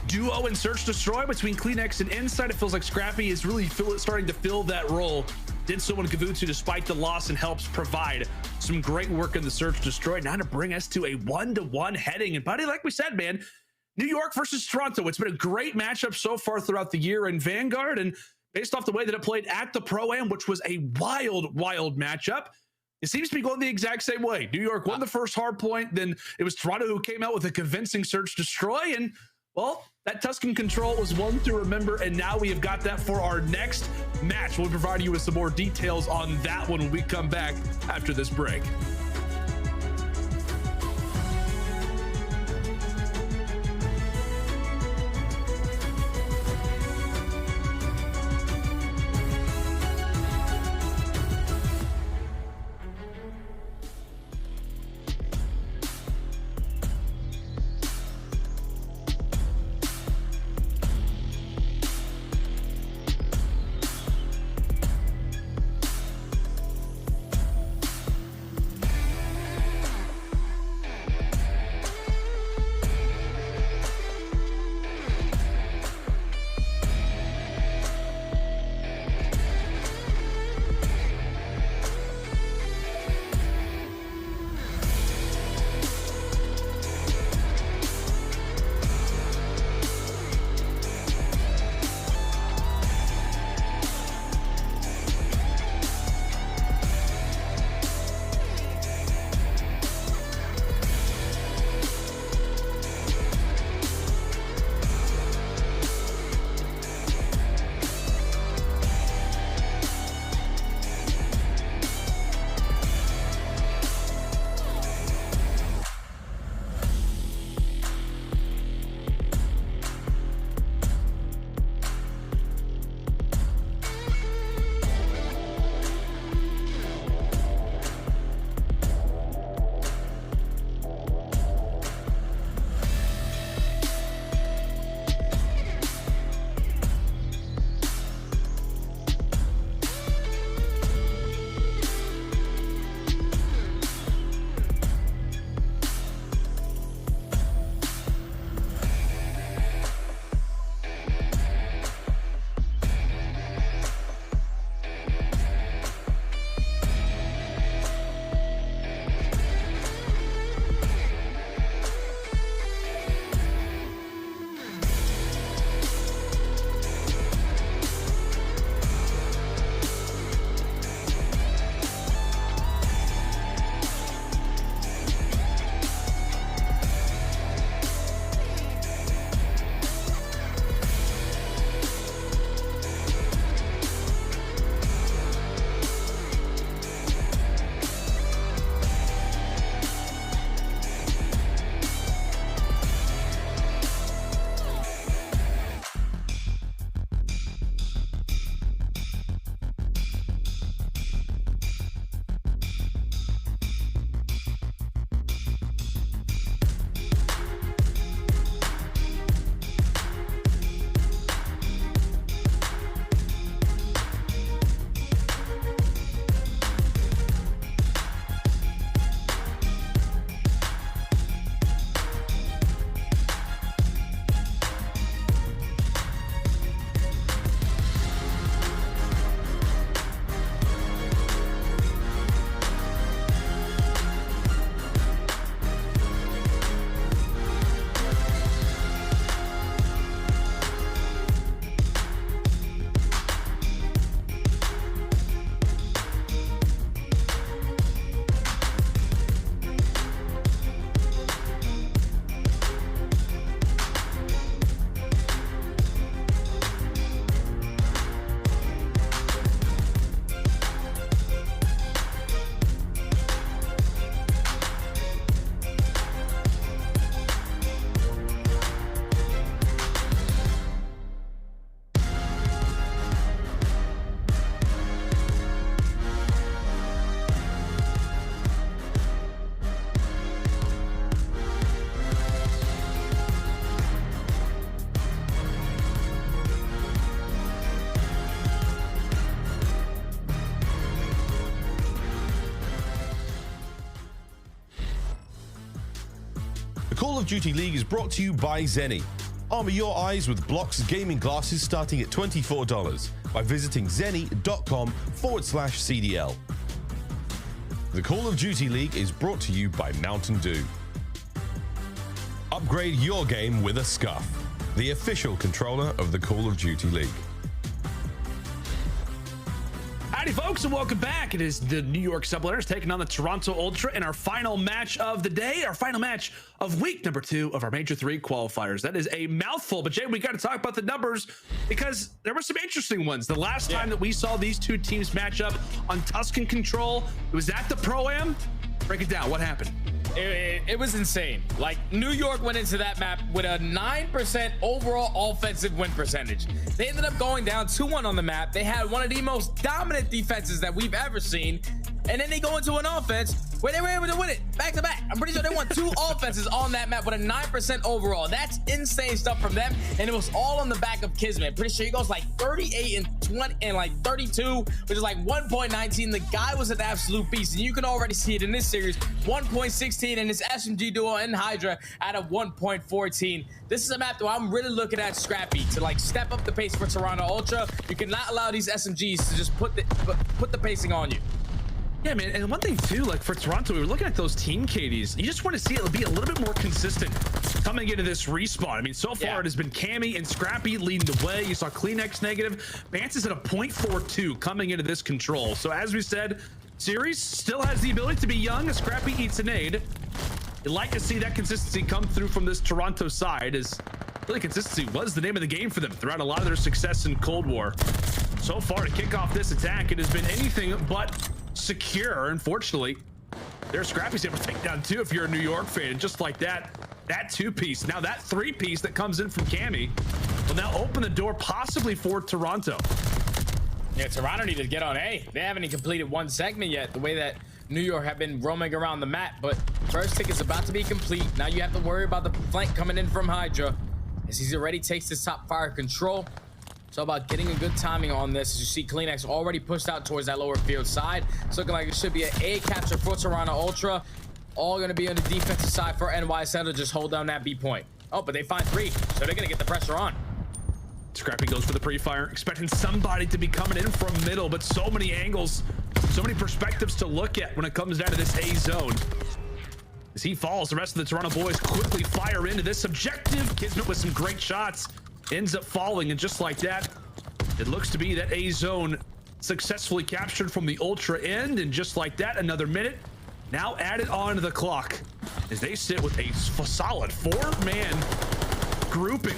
duo in Search Destroy between Cleanex and Inside. It feels like Scrappy is really starting to fill that role. Did so in Kavutsu despite the loss, and helps provide some great work in the Search Destroy. Now to bring us to a 1-to-1 heading. And buddy, like we said, man, New York versus Toronto. It's been a great matchup so far throughout the year in Vanguard, and based off the way that it played at the Pro-Am, which was a wild matchup, it seems to be going the exact same way. New York won the first hard point, then it was Toronto who came out with a convincing Search Destroy, and well, that Tuscan Control was one to remember, and now we have got that for our next match. We'll provide you with some more details on that one when we come back after this break. Call of Duty League is brought to you by Zenni. Armor your eyes with Block's gaming glasses starting at $24 by visiting zenni.com/CDL. The Call of Duty League is brought to you by Mountain Dew. Upgrade your game with a Scuff, the official controller of the Call of Duty League. Howdy folks, and welcome back. It is the New York Subliners taking on the Toronto Ultra in our final match of the day, our final match of week number 2 of our Major III Qualifiers. That is a mouthful, but Jay, we got to talk about the numbers because there were some interesting ones. The last time that we saw these two teams match up on Tuscan Control, it was at the Pro-Am. Break it down. What happened? It was insane. Like, New York went into that map with a 9% overall offensive win percentage. They ended up going down 2-1 on the map. They had one of the most dominant defenses that we've ever seen. And then they go into an offense where they were able to win it back to back. I'm pretty sure they won 2 offenses on that map with a 9% overall. That's insane stuff from them. And it was all on the back of Kismet. Pretty sure he goes like 38 and 20 and like 32, which is like 1.19. The guy was an absolute beast. And you can already see it in this series. 1.16 and his SMG duo and Hydra at a 1.14. This is a map that I'm really looking at Scrappy to like step up the pace for Toronto Ultra. You cannot allow these SMGs to just put the pacing on you. Yeah, man, and one thing too, like for Toronto, we were looking at those team KDs. You just want to see it be a little bit more consistent coming into this respawn. I mean, so far it has been Cammy and Scrappy leading the way. You saw Kleenex negative. Bance is at a 0.42 coming into this control. So as we said, series still has the ability to be young as Scrappy eats a nade. You'd like to see that consistency come through from this Toronto side, as really consistency was the name of the game for them throughout a lot of their success in Cold War. So far to kick off this attack, it has been anything but secure. Unfortunately, there's Scrappy's able to take down 2 if you're a New York fan. And just like that 2-piece, now that 3-piece that comes in from Cammy will now open the door possibly for Toronto. Yeah, Toronto need to get on A. They haven't even completed 1 segment yet, the way that New York have been roaming around the map. But first ticket's about to be complete. Now you have to worry about the flank coming in from Hydra, as he's already takes this top fire control. So about getting a good timing on this. As you see, Kleenex already pushed out towards that lower field side. It's looking like it should be an A capture for Toronto Ultra. All going to be on the defensive side for NYSL to just hold down that B point. Oh, but they find 3, so they're going to get the pressure on. Scrappy goes for the pre-fire, expecting somebody to be coming in from middle, but so many angles, so many perspectives to look at when it comes down to this A zone. As he falls, the rest of the Toronto boys quickly fire into this objective. Kismet with some great shots ends up falling, and just like that, it looks to be that A zone successfully captured from the Ultra end. And just like that, another minute now added on to the clock as they sit with a solid 4-man grouping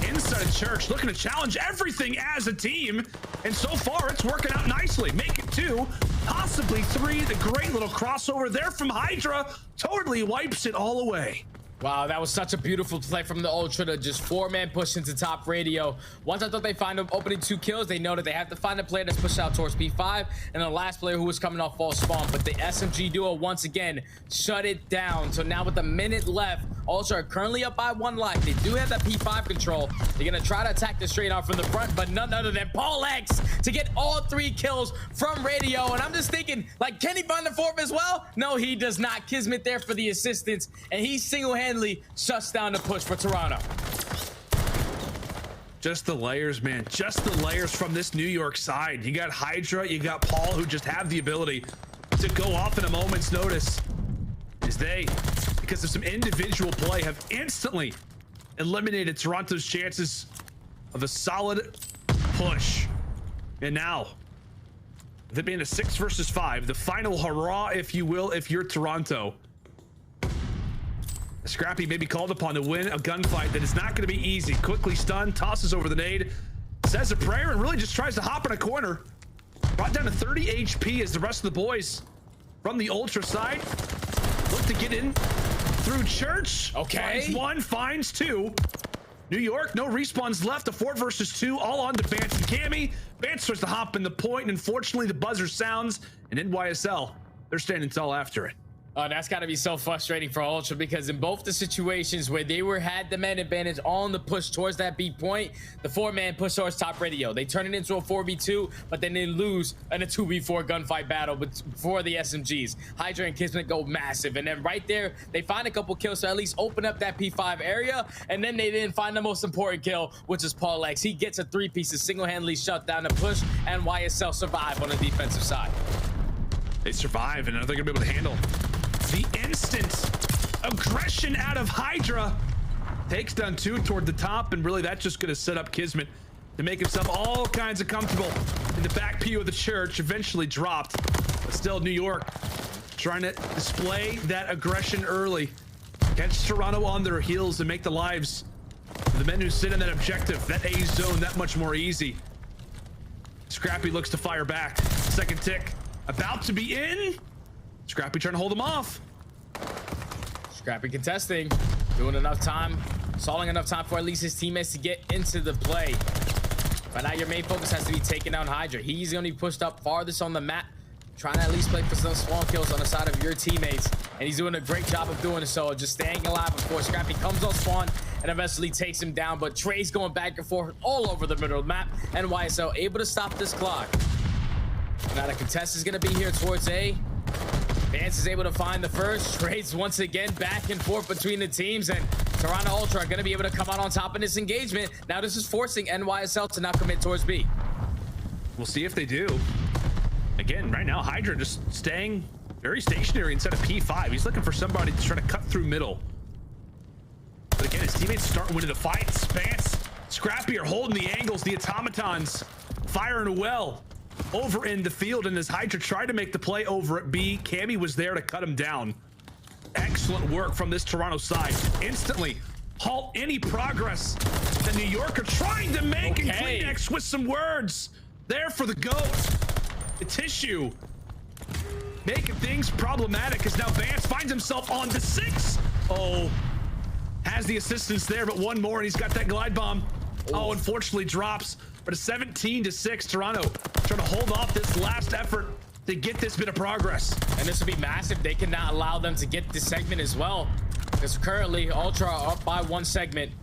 inside of Church, looking to challenge everything as a team. And so far it's working out nicely. Make it 2, possibly 3. The great little crossover there from Hydra totally wipes it all away. Wow, that was such a beautiful play from the Ultra to just 4-man push into top radio. Once I thought they find them opening 2 kills, they know that they have to find a player that's pushed out towards P5 and the last player who was coming off false spawn. But the SMG duo once again shut it down. So now with a minute left, Ultra are currently up by 1 life. They do have that P5 control. They're gonna try to attack the straight out from the front, but none other than Paulehx to get all 3 kills from radio. And I'm just thinking, like, can he find the 4th as well? No, he does not. Kismet there for the assistance, and he single-handedly shuts down the push for Toronto. Just the layers, man. Just the layers from this New York side. You got Hydra, you got Paul, who just have the ability to go off in a moment's notice, as they, because of some individual play, have instantly eliminated Toronto's chances of a solid push. And now, with it being a 6 versus 5, the final hurrah, if you will, if you're Toronto, Scrappy may be called upon to win a gunfight that is not going to be easy. Quickly stunned, tosses over the nade, says a prayer, and really just tries to hop in a corner. Brought down to 30 HP as the rest of the boys from the Ultra side look to get in through Church. Okay. Finds 1, finds 2. New York, no respawns left. A 4 versus 2, all on to Bance and Cammy. Bance starts to hop in the point, and unfortunately the buzzer sounds, and NYSL, they're standing tall after it. Oh, that's got to be so frustrating for Ultra, because in both the situations where they had the man advantage on the push towards that B point, the 4-man push towards top radio, they turn it into a 4v2, but then they lose in a 2v4 gunfight battle for the SMGs. Hydra and Kismet go massive, and then right there, they find a couple kills to at least open up that P5 area, and then they didn't find the most important kill, which is Paulehx. He gets a 3-piece, single-handedly shut down the push, and YSL survive on the defensive side. They survive, and they're going to be able to handle the instant aggression out of Hydra. Takes down 2 toward the top, and really that's just going to set up Kismet to make himself all kinds of comfortable in the back pew of the church. Eventually dropped, but still New York trying to display that aggression early, catch Toronto on their heels, and make the lives of the men who sit in that objective, that A zone, that much more easy. Scrappy looks to fire back. Second tick about to be in. Scrappy trying to hold him off. Scrappy contesting, doing enough time, stalling enough time for at least his teammates to get into the play. But now your main focus has to be taking down Hydra. He's going to be pushed up farthest on the map, trying to at least play for some spawn kills on the side of your teammates. And he's doing a great job of doing so, just staying alive before Scrappy comes on spawn and eventually takes him down. But Trey's going back and forth all over the middle of the map, and YSL able to stop this clock. Now the contest is going to be here towards A. Bance is able to find the first. Trades once again back and forth between the teams, and Toronto Ultra are going to be able to come out on top in this engagement. Now this is forcing NYSL to not commit towards B. We'll see if they do. Again, right now, Hydra just staying very stationary inside of P5. He's looking for somebody to try to cut through middle. But again, his teammates start winning the fight. Bance, Scrappy are holding the angles. The automatons firing well over in the field, and as Hydra tried to make the play over at B, Cammy was there to cut him down. Excellent work from this Toronto side. Instantly halt any progress that New York are trying to make. And Kleenex with some words there for the GOAT. The tissue making things problematic as now Bance finds himself on the 6. Oh, has the assistance there, but one more and he's got that glide bomb. Oh, unfortunately drops. But a 17-6 Toronto trying to hold off this last effort to get this bit of progress. And this would be massive. They cannot allow them to get this segment as well, because currently Ultra are up by 1 segment.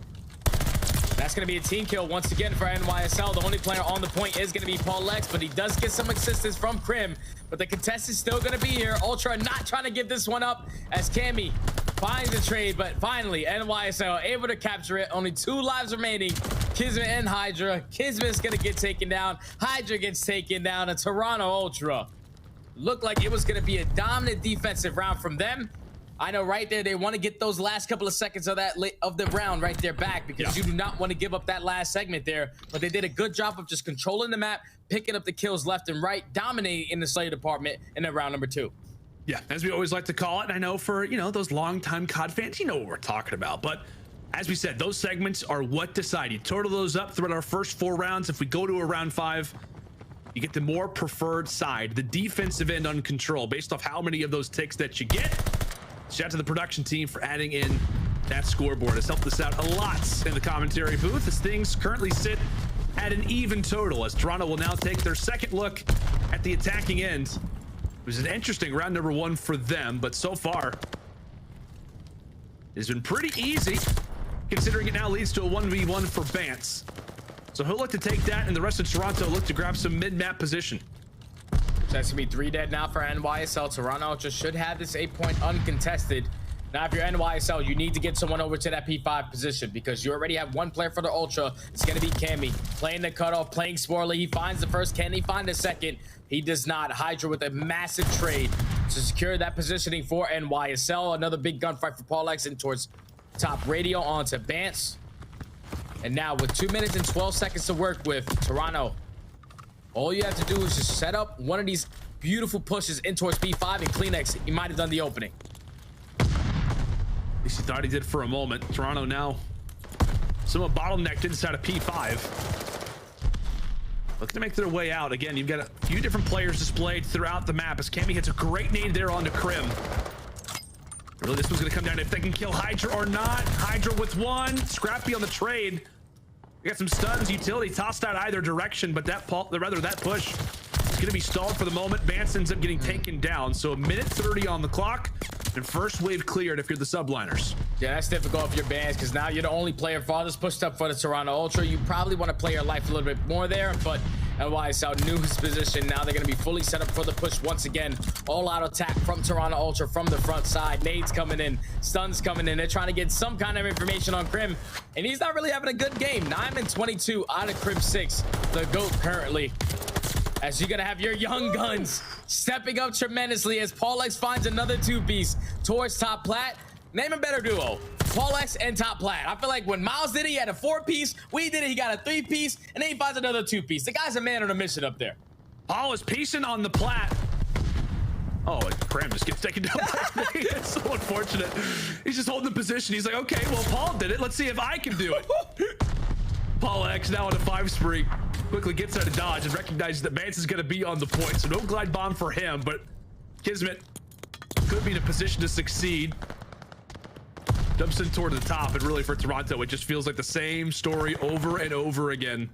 That's going to be a team kill once again for NYSL. The only player on the point is going to be Paulehx, but he does get some assistance from Crim. But the contest is still going to be here. Ultra not trying to give this one up as Cammy finds the trade, but finally NYSL able to capture it. Only 2 lives remaining. Kismet and Hydra. Kismet's going to get taken down. Hydra gets taken down. And Toronto Ultra looked like it was going to be a dominant defensive round from them. I know right there they want to get those last couple of seconds of the round right there back, because you do not want to give up that last segment there. But they did a good job of just controlling the map, picking up the kills left and right, dominating in the Slayer department in that round number 2. Yeah, as we always like to call it, and I know for, you know, those longtime COD fans, you know what we're talking about. But as we said, those segments are what decide. You total those up throughout our first 4 rounds. If we go to a round 5, you get the more preferred side, the defensive end on control, based off how many of those ticks that you get. Shout out to the production team for adding in that scoreboard. It's helped us out a lot in the commentary booth, as things currently sit at an even total, as Toronto will now take their second look at the attacking end. It was an interesting round number 1 for them, but so far it's been pretty easy, considering it now leads to a 1v1 for Bance. So he'll look to take that, and the rest of Toronto look to grab some mid-map position. So that's gonna be 3 dead now for NYSL. Toronto just should have this 8-point uncontested. Now, if you're NYSL, you need to get someone over to that P5 position, because you already have 1 player for the Ultra. It's gonna be Cammy playing the cutoff, playing spoiler. He finds the first. Can he find the second? He does not. Hydra with a massive trade to secure that positioning for NYSL. Another big gunfight for Paulehx in towards top radio onto Bance. And now with 2 minutes and 12 seconds to work with, Toronto, all you have to do is just set up one of these beautiful pushes in towards P5, and Kleenex, he might have done the opening. At least he thought he did for a moment. Toronto now somewhat bottlenecked inside of P5. Looking to make their way out. Again, you've got a few different players displayed throughout the map, as Cammy hits a great nade there onto Crim. Really, this one's going to come down to if they can kill Hydra or not. Hydra with 1. Scrappy on the trade. We got some stuns, utility tossed out either direction, but that push is going to be stalled for the moment. Bance ends up getting taken down. So 1:30 on the clock. And first wave cleared if you're the Subliners. Yeah, that's difficult if you're Bance, because now you're the only player farthest pushed up for the Toronto Ultra. You probably want to play your life a little bit more there, but NYSL knew his position. Now they're going to be fully set up for the push once again. All out attack from Toronto Ultra from the front side. Nades coming in, stuns coming in. They're trying to get some kind of information on Crim, and he's not really having a good game. 9-22 out of Crimsix, the GOAT currently. As you're gonna have your young guns stepping up tremendously as Paulehx finds another 2-piece towards top plat. Name a better duo, Paulehx and top plat. I feel like when Miles did it, he had a 4-piece. We did it, he got a 3-piece, and then he finds another 2-piece. The guy's a man on a mission up there. Paul is piecing on the plat. Oh, and Cram just gets taken down by me. It's so unfortunate. He's just holding the position. He's like, okay, well, Paul did it. Let's see if I can do it. Paulehx now on a 5 spree. Quickly gets out of dodge and recognizes that Bance is going to be on the point. So no glide bomb for him, but Kismet could be in a position to succeed. Jumps in toward the top, and really for Toronto, it just feels like the same story over and over again.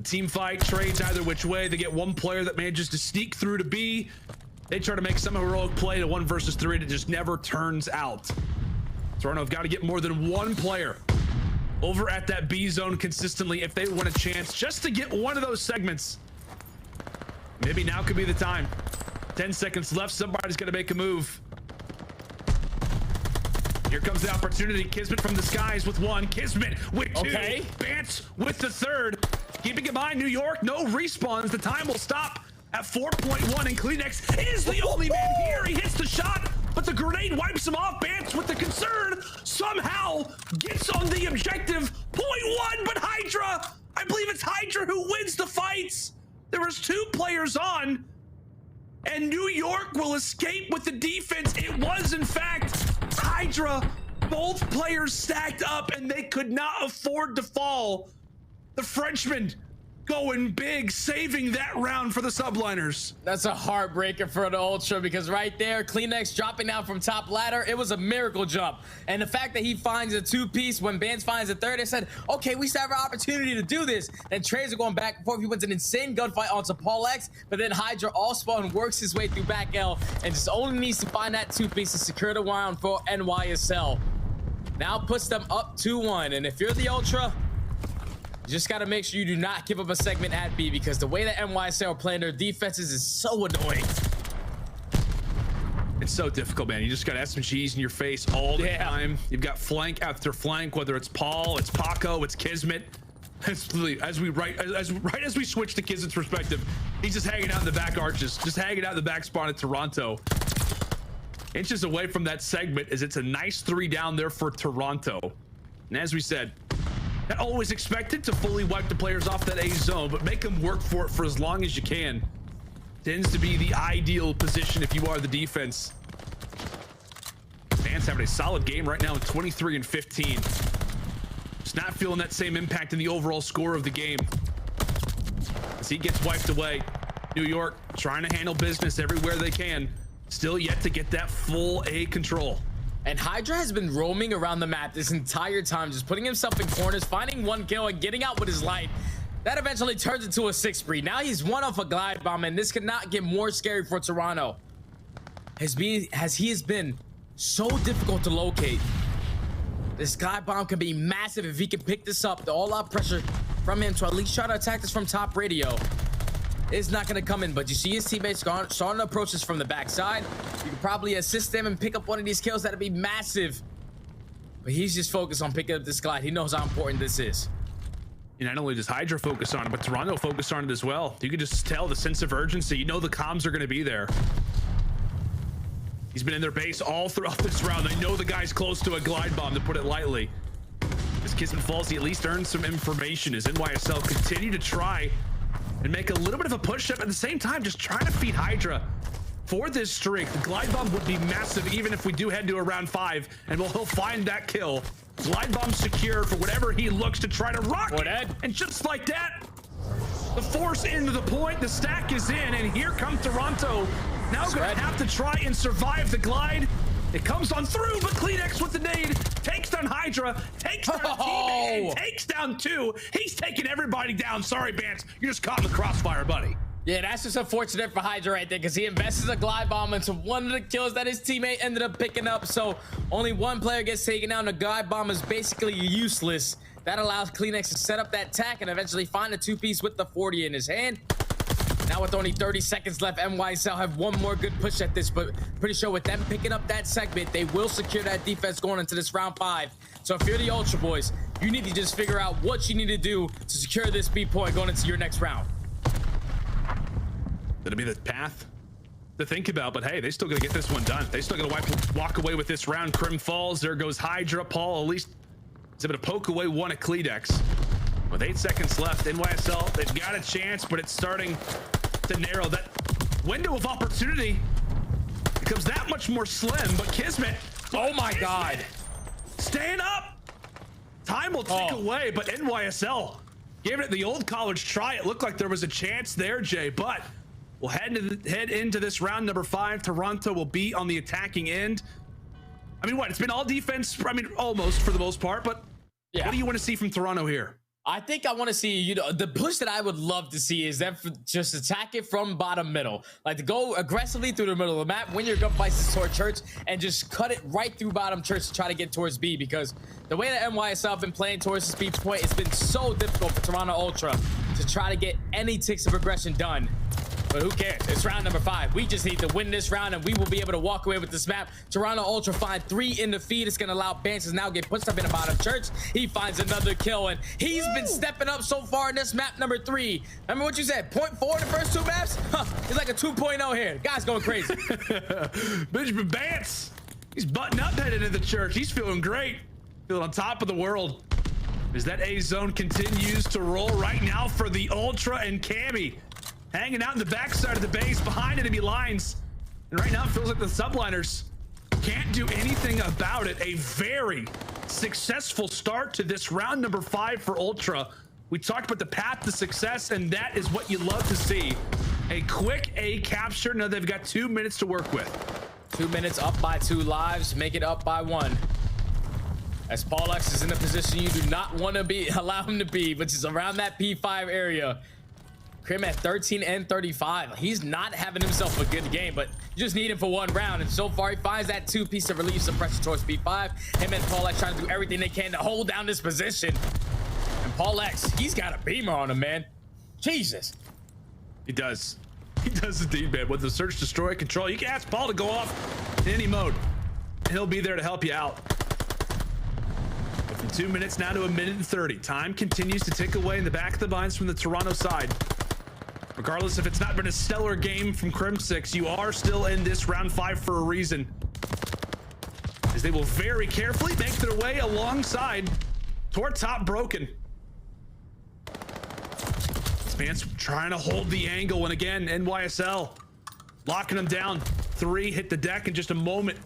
Team fight trades either which way. They get one player that manages to sneak through to B. They try to make some heroic play to 1 versus 3, and it just never turns out. Toronto have got to get more than one player over at that B zone consistently if they want a chance just to get one of those segments. Maybe now could be the time. 10 seconds left. Somebody's going to make a move. Here comes the opportunity. Kismet from the skies with 1. Kismet with 2. Okay. Bance with the 3rd. Keeping in mind, New York, no respawns. The time will stop at 4.1, and Kleenex is the only man here. He hits the shot, but the grenade wipes him off. Bance with the concern somehow gets on the objective. 0.1, but Hydra, I believe it's Hydra who wins the fights. There was 2 players on, and New York will escape with the defense. It was, in fact, Hydra. Both players stacked up, and they could not afford to fall. The Frenchman going big, saving that round for the Subliners. That's a heartbreaker for the Ultra, because right there, Kleenex dropping down from top ladder, it was a miracle jump. And the fact that he finds a 2-piece when Bance finds a 3rd, they said, okay, we still have an opportunity to do this. Then trades are going back and forth. He wins an insane gunfight onto Paulehx, but then Hydra all spawn, works his way through back L, and just only needs to find that 2-piece to secure the round for NYSL. Now puts them up 2-1, and if you're the Ultra, you just got to make sure you do not give up a segment at B, because the way that NYSL are playing their defenses is so annoying. It's so difficult, man. You just got SMGs in your face all the time. You've got flank after flank, whether it's Paul, it's Paco, it's Kismet. As we switch to Kismet's perspective, he's just hanging out in the back arches, just hanging out in the back spawn at Toronto. Inches away from that segment, as it's a nice 3 down there for Toronto. And as we said, not always expected to fully wipe the players off that A zone, but make them work for it for as long as you can. Tends to be the ideal position if you are the defense. Bance having a solid game right now in 23 and 15. Just not feeling that same impact in the overall score of the game. As he gets wiped away, New York trying to handle business everywhere they can. Still yet to get that full A control. And Hydra has been roaming around the map this entire time, just putting himself in corners, finding 1 kill and getting out with his life. That eventually turns into a 6 spree. Now he's 1 off a glide bomb, and this could not get more scary for Toronto. He has been so difficult to locate. This glide bomb can be massive if he can pick this up. The all-out pressure from him to at least try to attack this from top radio is not going to come in, but you see his teammates starting to approach this from the backside. You can probably assist them and pick up one of these kills. That'd be massive. But he's just focused on picking up this glide. He knows how important this is. And not only does Hydra focus on it, but Toronto focus on it as well. You can just tell the sense of urgency. You know the comms are going to be there. He's been in their base all throughout this round. They know the guy's close to a glide bomb, to put it lightly. As Kismet falls, he at least earns some information as NYSL continue to try and make a little bit of a push up at the same time, just trying to feed Hydra for this streak. The glide bomb would be massive even if we do head to a round 5, and he'll find that kill. Glide bomb secure for whatever he looks to try to rock it. And just like that, the force into the point, the stack is in, and here comes Toronto. Now gonna have to try and survive the glide. It comes on through, but Kleenex with the nade takes down Hydra, takes down a teammate, and takes down 2. He's taking everybody down. Sorry, Bance, you're just caught in the crossfire, buddy. Yeah, that's just unfortunate for Hydra right there because he invested a glide bomb into one of the kills that his teammate ended up picking up. So only one player gets taken out and the glide bomb is basically useless. That allows Cleanex to set up that tack and eventually find a two-piece with the 40 in his hand. Now with only 30 seconds left, NYSL have one more good push at this, but pretty sure with them picking up that segment, they will secure that defense going into this round 5. So if you're the Ultra Boys, you need to just figure out what you need to do to secure this B point going into your next round. That'll be the path to think about, but hey, they still gonna get this one done. They still gonna walk away with this round. Crim falls. There goes Hydra. Paul at least is able to poke away one at Cleanex. With 8 seconds left, NYSL, they've got a chance, but it's starting to narrow. That window of opportunity becomes that much more slim, but Kismet, oh my God, staying up. Time will tick away, but NYSL gave it the old college try. It looked like there was a chance there, Jay, but we'll head into this round number 5. Toronto will be on the attacking end. I mean, what? It's been all defense, I mean, almost for the most part, but yeah. What do you want to see from Toronto here? I think I want to see, you know, the push that I would love to see is them just attack it from bottom middle, like to go aggressively through the middle of the map, win your gunfights toward church, and just cut it right through bottom church to try to get towards B. Because the way that NYSL have been playing towards this B point, it's been so difficult for Toronto Ultra to try to get any ticks of aggression done. But who cares? It's round number 5. We just need to win this round and we will be able to walk away with this map. Toronto Ultra find 3 in the feed. It's going to allow Bance to now get pushed up in the bottom church. He finds another kill and he's been stepping up so far in this map number 3. Remember what you said? 0.4 in the first 2 maps? Huh, it's like a 2.0 here. The guy's going crazy. Benjamin Bance, he's buttoned up headed into the church. He's feeling great. Feeling on top of the world. As that A zone continues to roll right now for the Ultra and Cammy. Hanging out in the backside of the base behind enemy lines. And right now it feels like the Subliners can't do anything about it. A very successful start to this round number 5 for Ultra. We talked about the path to success, and that is what you love to see. A quick A capture. Now they've got 2 minutes to work with. 2 minutes up by 2 lives, make it up by 1. As Paulehx is in a position you do not want to allow him to be, which is around that P5 area. Crim at 13 and 35. He's not having himself a good game, but you just need him for 1 round. And so far, he finds that 2-piece of relief suppressor towards P5. Him and Paulehx trying to do everything they can to hold down this position. And Paulehx, he's got a beamer on him, man. Jesus. He does. He does indeed, man. With the search, destroy, control, you can ask Paul to go off in any mode. And he'll be there to help you out. But from 2 minutes now to 1 minute and 30. Time continues to tick away in the back of the vines from the Toronto side. Regardless if it's not been a stellar game from Crimsix, you are still in this round 5 for a reason. As they will very carefully make their way alongside toward top broken. Bance trying to hold the angle, and again, NYSL locking them down. 3 hit the deck in just a moment.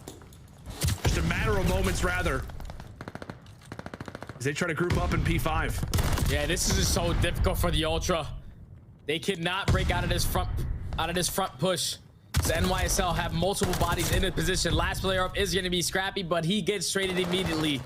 Just a matter of moments, rather. As they try to group up in P5. Yeah, this is just so difficult for the Ultra. They cannot break out of this front push. So NYSL have multiple bodies in the position. Last player up is going to be Scrappy, but he gets traded immediately.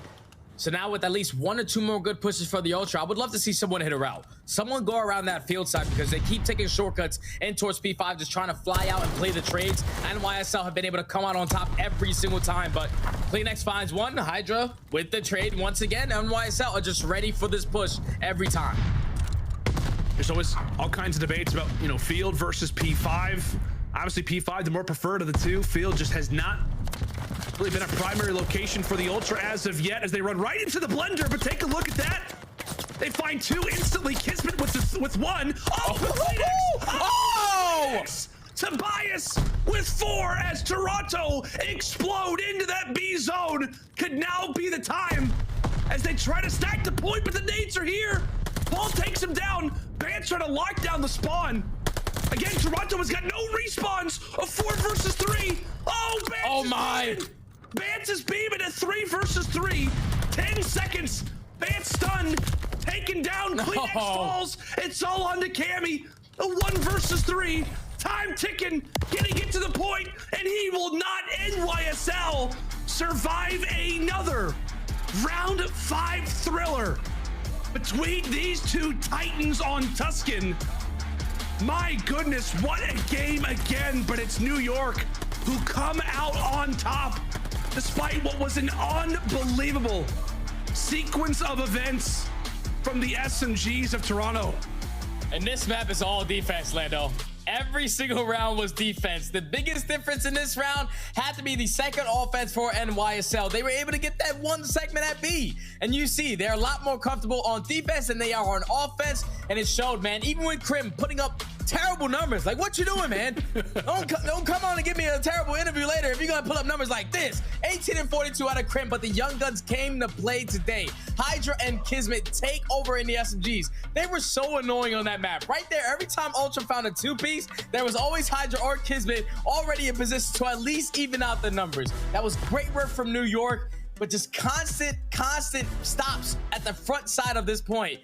So now with at least 1 or 2 more good pushes for the Ultra, I would love to see someone hit a route. Someone go around that field side because they keep taking shortcuts in towards P5, just trying to fly out and play the trades. NYSL have been able to come out on top every single time, but Cleanex finds one. Hydra with the trade once again. NYSL are just ready for this push every time. There's always all kinds of debates about, you know, field versus P5. Obviously P5 the more preferred of the two. Field just has not really been a primary location for the Ultra as of yet, as they run right into the blender. But take a look at that. They find 2 instantly. Kismet with 1. Oh! Tobias with 4 as Toronto explode into that B zone. Could now be the time as they try to stack the point, but the nades are here. Paul takes him down. Bance trying to lock down the spawn. Again, Toronto has got no respawns of 4 versus 3. Oh, Bance! Oh my! Bance is beaming at 3 versus 3. 10 seconds. Bance stunned. Taken down. No. Cleanex falls. It's all on to Cammy. A 1 versus 3. Time ticking. Getting it to the point, and he will not, NYSL, survive another round 5 thriller between these 2 titans on Tuscan. My goodness, what a game again, but it's New York who come out on top despite what was an unbelievable sequence of events from the SMGs of Toronto. And this map is all defense, Lando. Every single round was defense. The biggest difference in this round had to be the second offense for NYSL. They were able to get that one segment at B. And you see, they're a lot more comfortable on defense than they are on offense. And it showed, man, even with Crim putting up terrible numbers. Like, what you doing, man? Don't come on and give me a terrible interview later if you're going to put up numbers like this. 18 and 42 out of Crim, but the Young Guns came to play today. Hydra and Kismet take over in the SMGs. They were so annoying on that map. Right there, every time Ultra found a two-piece, there was always Hydra or Kismet already in position to at least even out the numbers. That was great work from New York, but just constant stops at the front side of this point.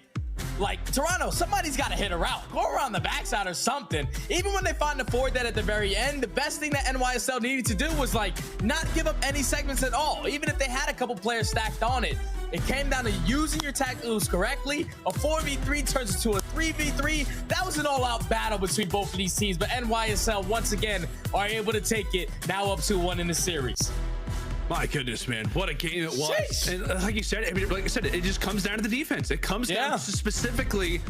Like, Toronto, somebody's got to hit a route. Go around the backside or something. Even when they find the forward dead at the very end, the best thing that NYSL needed to do was, like, not give up any segments at all. Even if they had a couple players stacked on it. It came down to using your tacticals correctly. A 4v3 turns into a 3v3. That was an all-out battle between both of these teams, but NYSL, once again, are able to take it, now up 2-1 in the series. My goodness, man, what a game it was. Sheesh. And like you said, I mean, like I said, it just comes down to the defense. It comes down to specifically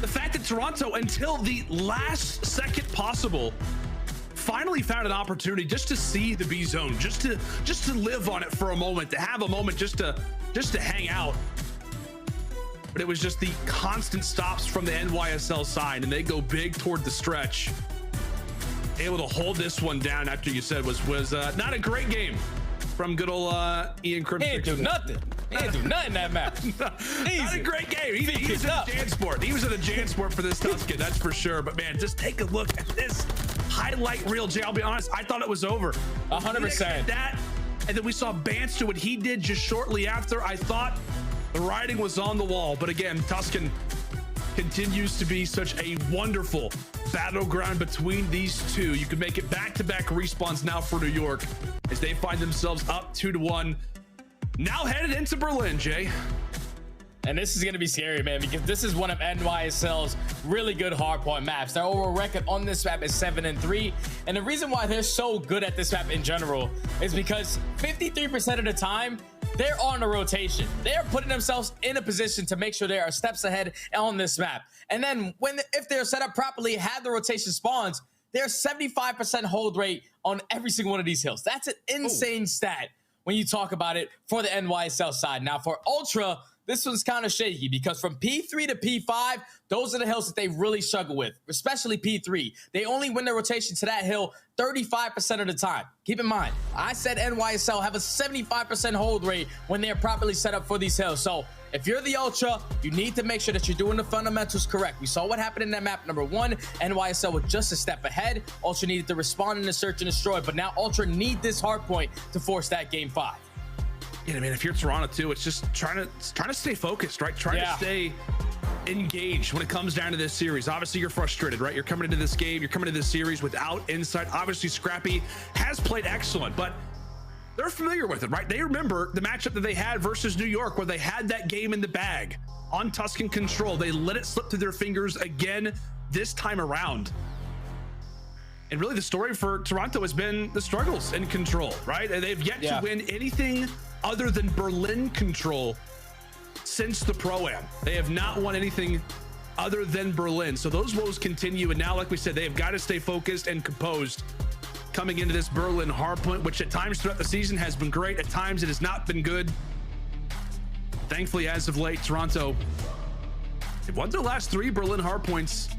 the fact that Toronto, until the last second possible, finally found an opportunity just to see the B zone, just to live on it for a moment, to have a moment just to hang out. But it was just the constant stops from the NYSL side, and they go big toward the stretch. Able to hold this one down after you said was not a great game from good old Ian Crimsix. He ain't do nothing. He ain't do nothing that map. Not a great game. He was in the Jansport. He was in the Jansport for this Tuscan, that's for sure. But man, just take a look at this highlight reel, Jay. I'll be honest, I thought it was over. 100%. That, and then we saw Bance do what he did just shortly after. I thought the writing was on the wall. But again, Tuscan continues to be such a wonderful battleground between these two. You can make it back-to-back respawns now for New York as they find themselves up 2-1. Now headed into Berlin, Jay. And this is going to be scary, man, because this is one of NYSL's really good hardpoint maps. Their overall record on this map is 7-3. And the reason why they're so good at this map in general is because 53% of the time, they're on a rotation. They're putting themselves in a position to make sure they are steps ahead on this map. And then if they're set up properly, have the rotation spawns, they're 75% hold rate on every single one of these hills. That's an insane stat when you talk about it for the NYSL side. Now for Ultra, this one's kind of shaky because from P3 to P5, those are the hills that they really struggle with, especially P3. They only win their rotation to that hill 35% of the time. Keep in mind, I said NYSL have a 75% hold rate when they're properly set up for these hills. So if you're the Ultra, you need to make sure that you're doing the fundamentals correct. We saw what happened in that map. Number one, NYSL was just a step ahead. Ultra needed to respond in the search and destroy, but now Ultra need this hard point to force that game 5. Yeah, I mean, if you're Toronto too, it's just trying to stay focused, right? Trying to stay engaged when it comes down to this series. Obviously, you're frustrated, right? You're coming into this game, you're coming into this series without insight. Obviously, Scrappy has played excellent, but they're familiar with it, right? They remember the matchup that they had versus New York, where they had that game in the bag on Tuscan control. They let it slip through their fingers again this time around. And really, the story for Toronto has been the struggles in control, right? And they've yet to win anything other than Berlin control since the Pro-Am. They have not won anything other than Berlin. So those woes continue. And now, like we said, they have got to stay focused and composed coming into this Berlin hardpoint, which at times throughout the season has been great. At times it has not been good. Thankfully, as of late, Toronto, they've won their last 3 Berlin hardpoints,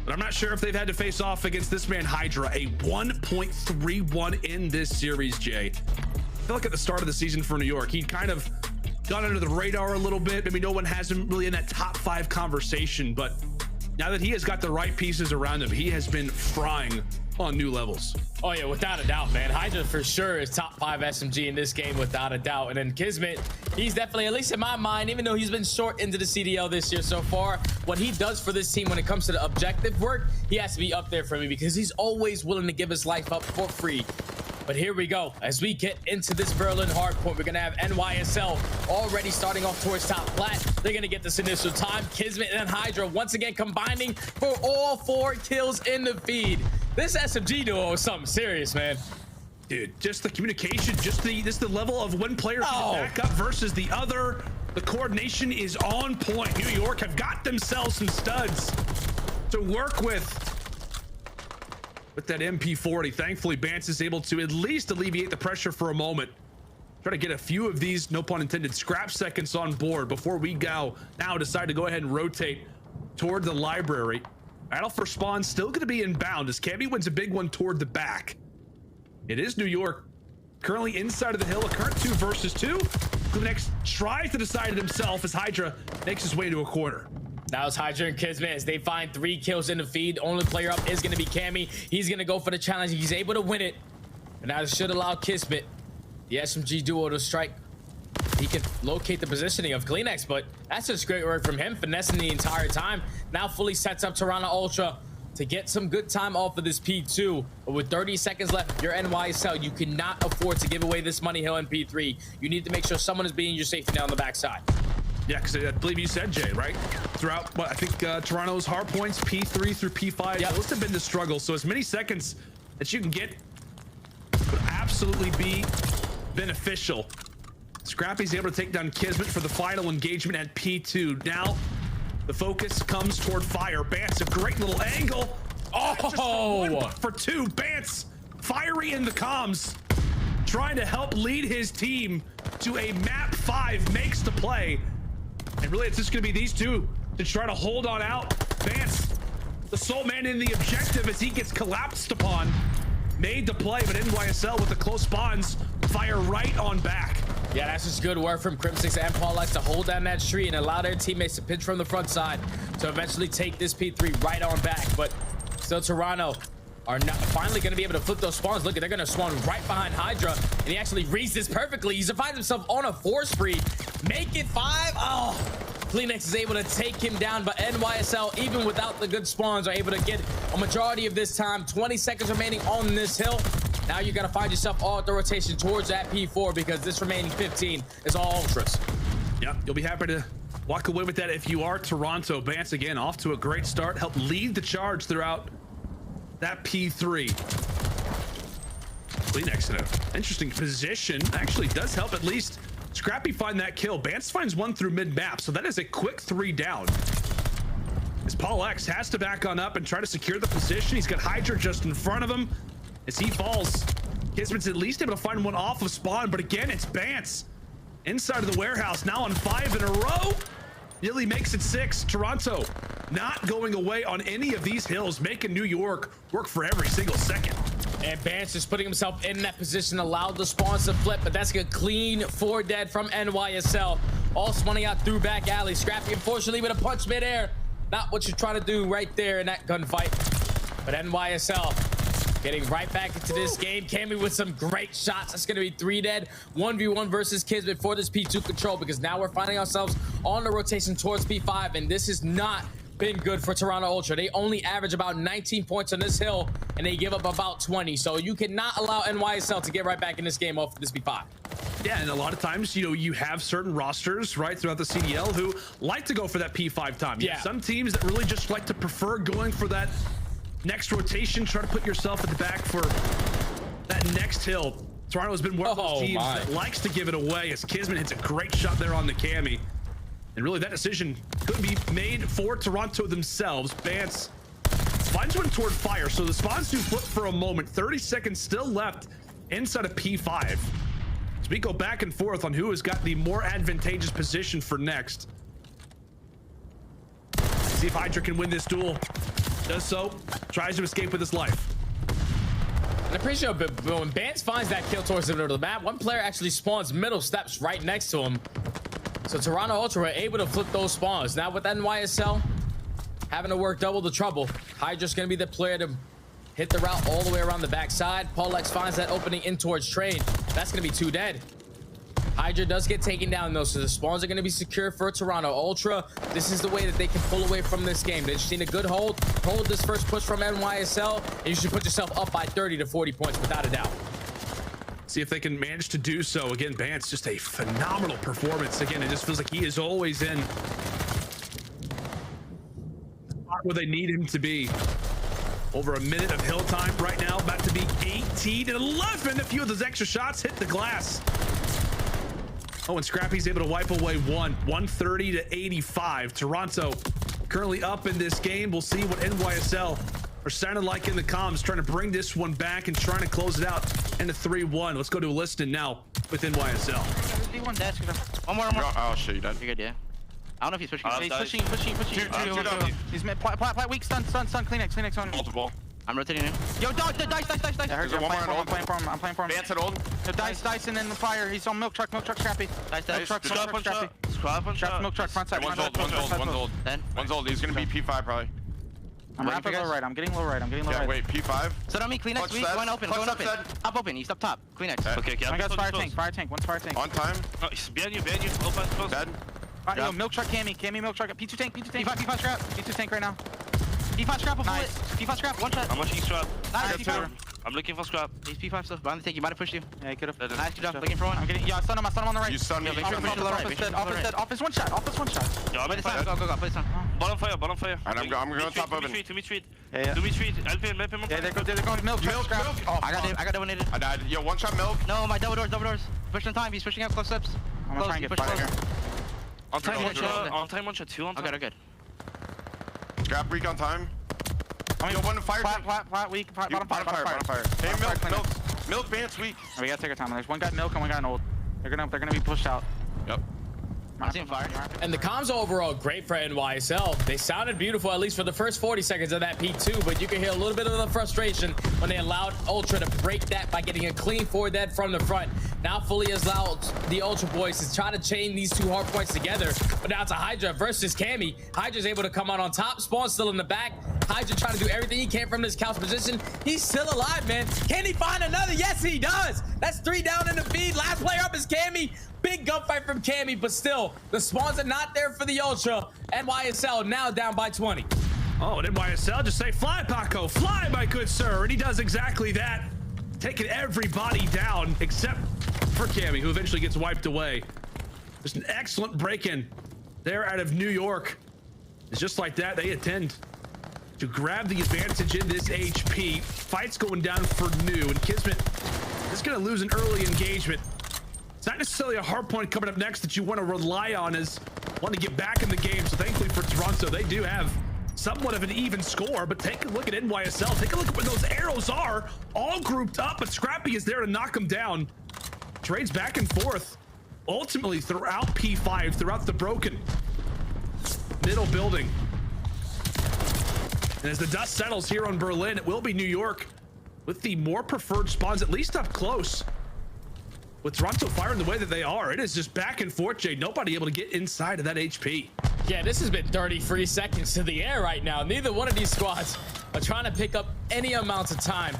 but I'm not sure if they've had to face off against this man, Hydra, a 1.31 in this series, Jay. I feel like at the start of the season for New York, he'd kind of gone under the radar a little bit. Maybe no one has him really in that top 5 conversation, but now that he has got the right pieces around him, he has been frying on new levels. Oh yeah, without a doubt, man. Hydra for sure is top 5 SMG in this game, without a doubt. And then Kismet, he's definitely, at least in my mind, even though he's been short into the CDL this year so far, what he does for this team when it comes to the objective work, he has to be up there for me because he's always willing to give his life up for free But here we go. As we get into this Berlin hardpoint, we're going to have NYSL already starting off towards top flat. They're going to get this initial time. Kismet and Hydra once again combining for all 4 kills in the feed. This SMG duo is something serious, man. Dude, just the communication, just the level of one player back up versus the other. The coordination is on point. New York have got themselves some studs to work with that MP40. Thankfully, Bance is able to at least alleviate the pressure for a moment. Try to get a few of these, no pun intended, scrap seconds on board before we now decide to go ahead and rotate toward the library. Battle for spawn still going to be inbound as Cammy wins a big one toward the back. It is New York currently inside of the hill, a current 2 versus 2. Next tries to decide it himself as Hydra makes his way to a corner. That was Hydra and Kismet as they find 3 kills in the feed. Only player up is going to be Cammy. He's going to go for the challenge. He's able to win it. And now this should allow Kismet, the SMG duo, to strike. He can locate the positioning of Cleanex, but that's just great work from him, finessing the entire time. Now fully sets up Toronto Ultra to get some good time off of this P2. But with 30 seconds left, if you're NYSL, you cannot afford to give away this money hill in P3. You need to make sure someone is being your safety down the backside. Yeah, because I believe you said, Jay, right? Throughout, I think Toronto's hard points, P3 through P5, those have been the struggle. So as many seconds that you can get would absolutely be beneficial. Scrappy's able to take down Kismet for the final engagement at P2. Now, the focus comes toward fire. Bance, a great little angle. Oh, for 2. Bance, fiery in the comms, trying to help lead his team to a map 5, makes the play. And really, it's just going to be these 2 to try to hold on out. Bance, the sole man in the objective as he gets collapsed upon. Made the play, but NYSL with the close spawns fire right on back. Yeah, that's just good work from Crimsix and Paulehx to hold down that street and allow their teammates to pinch from the front side to eventually take this P3 right on back. But still, Toronto are not finally going to be able to flip those spawns. Look, they're going to spawn right behind Hydra, and he actually reads this perfectly. He finds himself on a 4 spree. Make it 5. Oh, Cleanex is able to take him down, but NYSL, even without the good spawns, are able to get a majority of this time. 20 seconds remaining on this hill. Now you got to find yourself all the rotation towards that P4 because this remaining 15 is all ultras. Yep, you'll be happy to walk away with that if you are Toronto. Bance again off to a great start, helped lead the charge throughout that P3. Cleanex in an interesting position. Actually does help at least Scrappy find that kill. Bance finds 1 through mid-map, so that is a quick 3 down. As Paulehx has to back on up and try to secure the position. He's got Hydra just in front of him. As he falls, Kismet's at least able to find 1 off of spawn, but again, it's Bance inside of the warehouse, now on 5 in a row. Nearly makes it 6. Toronto not going away on any of these hills, making New York work for every single second. And Bance is putting himself in that position, allowed the spawns to flip, but that's a clean 4 dead from NYSL. All spawning out through back alley. Scrappy, unfortunately, with a punch midair. Not what you're trying to do right there in that gunfight. But NYSL getting right back into this game. Cammy with some great shots. That's going to be 3 dead. 1v1 versus Kismet for this P2 control, because now we're finding ourselves on the rotation towards P5, and this has not been good for Toronto Ultra. They only average about 19 points on this hill, and they give up about 20. So you cannot allow NYSL to get right back in this game off this P5. Yeah, and a lot of times, you know, you have certain rosters, right, throughout the CDL who like to go for that P5 time. You have some teams that really just like to prefer going for that next rotation, try to put yourself at the back for that next hill. Toronto has been one of those teams that likes to give it away, as Kismet hits a great shot there on the Cammy. And really, that decision could be made for Toronto themselves. Bance finds one toward fire, so the spawns do flip for a moment. 30 seconds still left inside of P5. So we go back and forth on who has got the more advantageous position for next. See if Hydra can win this duel. Does so, tries to escape with his life. And I'm pretty sure when Bance finds that kill towards the middle of the map, one player actually spawns middle steps right next to him. So Toronto Ultra were able to flip those spawns. Now with NYSL having to work double the trouble, Hydra's gonna be the player to hit the route all the way around the backside. Paulehx finds that opening in towards trade. That's gonna be 2 dead. Hydra does get taken down though, so the spawns are going to be secure for Toronto Ultra. This is the way that they can pull away from this game. They just need a good hold this first push from NYSL, and you should put yourself up by 30 to 40 points without a doubt. See if they can manage to do so. Again, Bance, just a phenomenal performance. Again, it just feels like he is always in the spot where they need him to be. Over a minute of hill time right now, about to be 18 and 11. A few of those extra shots hit the glass. Oh, and Scrappy's able to wipe away one. 130 to 85. Toronto currently up in this game. We'll see what NYSL are sounding like in the comms, trying to bring this one back and trying to close it out into 3-1. Let's go to a listing now with NYSL. One more. Oh shit, you dead. You're good, yeah. I don't know if he's pushing. He's He's pushing. Two down. He's mid. Plat, weak, stun. Kleenex on. Multiple. I'm rotating him. Yo, dice. I heard you. I'm playing for him. Bance at old. Yo, dice, and then the fire. He's on milk truck, Scrappy. Dice, milk truck, Scrappy. Scrap, milk truck, front side. One's old. Then. One's old. He's gonna be P5 probably. I'm rapid low right. I'm getting low right. Yeah, wait, P5. Set on me, Kleenex, weak. Going open. Up open. He's up top. Kleenex. Okay, I got fire tank. One's fire tank. On time. Oh, he's behind you. Open, close. Dead. Yo, milk truck, Cammy, milk truck. P2 tank. P5 scrap. P2 tank right now. P5 scrap, nice. P5 scrap, one shot. I'm watching scrap. Nice, P5. I'm looking for scrap. He's P5 stuff. Behind the tank, he might have pushed you. Yeah, he could have. Nice, good job. Looking for one. I'm getting, yeah, I stun him on the right. You stun me. Office one shot. Yeah, I'm Play this time, go. Play this time. Bottom fire. And I'm going on top of him. To mid-street. Yeah. To mid-street. Help him. Yeah, they're going milk truck, scrap. Oh, I got dominated. I died. Yo, one shot milk. No, my double doors. Pushing time, he's pushing out close steps. I'm gonna try and get fire here. On time, one shot, two on time. Okay, good. Scrap weak on time. Yo, one fire. Plat, weak, bottom fire. Hey, milk, Bance weak. We gotta take our time. There's one guy milk and one guy old. They're gonna be pushed out. Yep. I'm seeing fire. And the comms overall great for NYSL. They sounded beautiful, at least for the first 40 seconds of that P2, but you can hear a little bit of the frustration when they allowed Ultra to break that by getting a clean forward dead from the front. Now fully has allowed the Ultra boys to try to chain these two hard points together, but now it's a Hydra versus Cammy. Hydra's able to come out on top, Spawn still in the back. Hydra trying to do everything he can from this couch position. He's still alive, man. Can he find another? Yes, he does. That's 3 down in the feed. Last player up is Cammy. Big gunfight from Cammy, but still, the spawns are not there for the Ultra. NYSL now down by 20. Oh, and NYSL just say, fly, Paco, fly, my good sir. And he does exactly that, taking everybody down except for Cammy, who eventually gets wiped away. Just an excellent break-in there out of New York. It's just like that, they intend to grab the advantage in this HP. Fight's going down for New, and Kismet is going to lose an early engagement. It's not necessarily a hard point coming up next that you want to rely on as want to get back in the game. So thankfully for Toronto, they do have somewhat of an even score, but take a look at NYSL. Take a look at where those arrows are, all grouped up, but Scrappy is there to knock them down. Trades back and forth, ultimately throughout P5, throughout the broken middle building. And as the dust settles here on Berlin, it will be New York with the more preferred spawns, at least up close. With Toronto firing the way that they are, it is just back and forth, Jay. Nobody able to get inside of that HP. Yeah, this has been 33 seconds to the air right now. Neither one of these squads are trying to pick up any amount of time.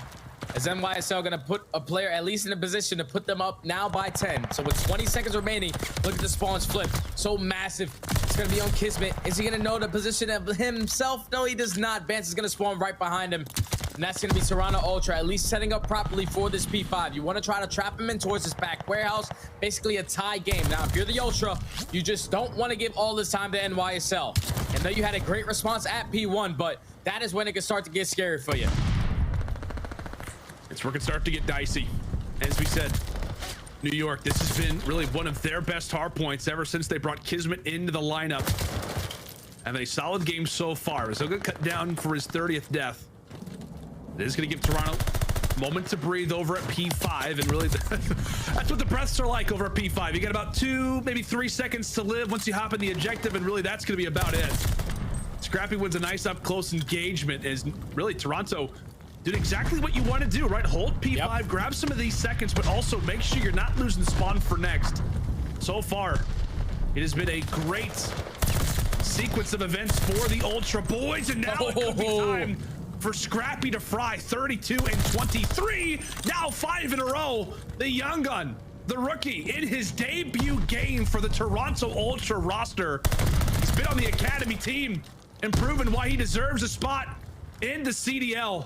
As NYSL gonna put a player at least in a position to put them up now by 10. So with 20 seconds remaining, look at the spawns flip. So massive. It's gonna be on Kismet. Is he gonna know the position of himself? No, he does not. Bance is gonna spawn right behind him. And that's going to be Toronto Ultra, at least setting up properly for this P5. You want to try to trap him in towards this back warehouse. Basically a tie game. Now, if you're the Ultra, you just don't want to give all this time to NYSL. I know you had a great response at P1, but that is when it can start to get scary for you. It's where it can start to get dicey. As we said, New York, this has been really one of their best hard points ever since they brought Kismet into the lineup. Have a solid game so far. So going to cut down for his 30th death. It is going to give Toronto a moment to breathe over at P5, and really that's what the breaths are like over at P5. You got about 2, maybe 3 seconds to live once you hop in the objective, and really that's going to be about it. Scrappy wins a nice up close engagement as really Toronto did exactly what you want to do, right? Hold P5, grab some of these seconds, but also make sure you're not losing spawn for next. So far, it has been a great sequence of events for the Ultra boys, and now it could be time for Scrappy to fry. 32 and 23, now 5 in a row. The young gun, the rookie, in his debut game for the Toronto Ultra roster. He's been on the academy team and proven why he deserves a spot in the CDL.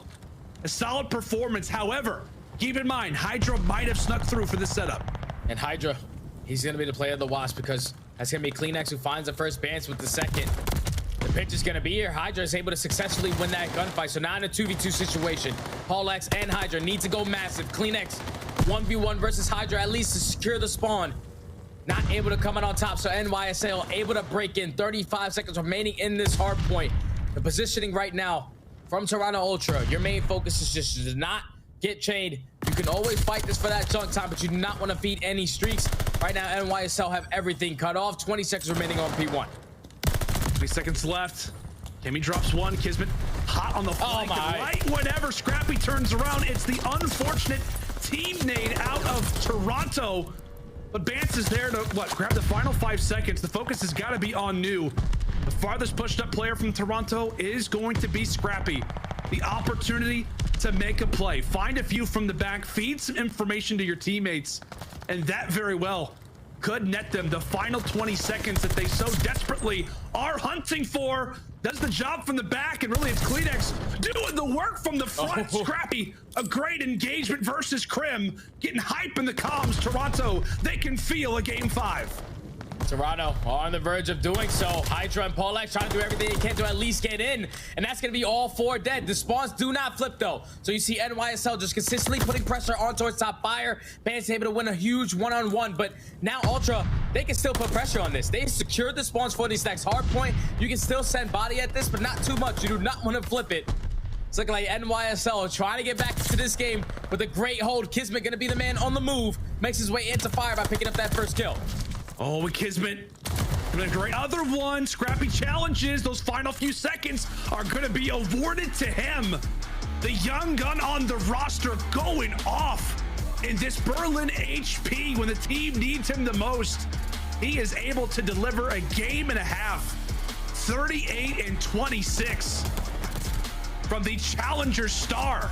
A solid performance. However, Keep in mind, Hydra might have snuck through for this setup. And Hydra, he's going to be the player of the Wasp because that's going to be Cleanex who finds the first Bance with the second. The pitch is going to be here. Hydra is able to successfully win that gunfight. So now in a 2v2 situation, Paulehx and Hydra need to go massive. Cleanex 1v1 versus Hydra, at least to secure the spawn. Not able to come out on top. So NYSL able to break in. 35 seconds remaining in this hard point. The positioning right now from Toronto Ultra, your main focus is just to not get chained. You can always fight this for that chunk time, but you do not want to feed any streaks. Right now, NYSL have everything cut off. 20 seconds remaining on P1. 20 seconds left. Kimmy drops one. Kismet hot on the flank. Right whenever Scrappy turns around, it's the unfortunate team nade out of Toronto. But Bance is there to, grab the final 5 seconds. The focus has got to be on New. The farthest pushed up player from Toronto is going to be Scrappy. The opportunity to make a play. Find a few from the back. Feed some information to your teammates. And that very well could net them the final 20 seconds that they so desperately are hunting for. Does the job from the back, and really it's Cleanex doing the work from the front. Scrappy, a great engagement versus Crim, getting hype in the comms. Toronto, they can feel a game 5. Toronto on the verge of doing so. Hydra and Paulehx trying to do everything they can to at least get in, and that's going to be all 4 dead. The spawns do not flip though, so you see NYSL just consistently putting pressure on towards top fire. Bance able to win a huge one-on-one, but now Ultra, they can still put pressure on this. They secured the spawns for these next hard point. You can still send body at this, but not too much. You do not want to flip it. It's looking like NYSL trying to get back into this game with a great hold. Kismet going to be the man on the move, makes his way into fire by picking up that first kill. Oh, with Kismet, a great other one. Scrappy challenges. Those final few seconds are going to be awarded to him. The young gun on the roster going off in this Berlin HP when the team needs him the most. He is able to deliver a game and a half. 38 and 26 from the Challenger star.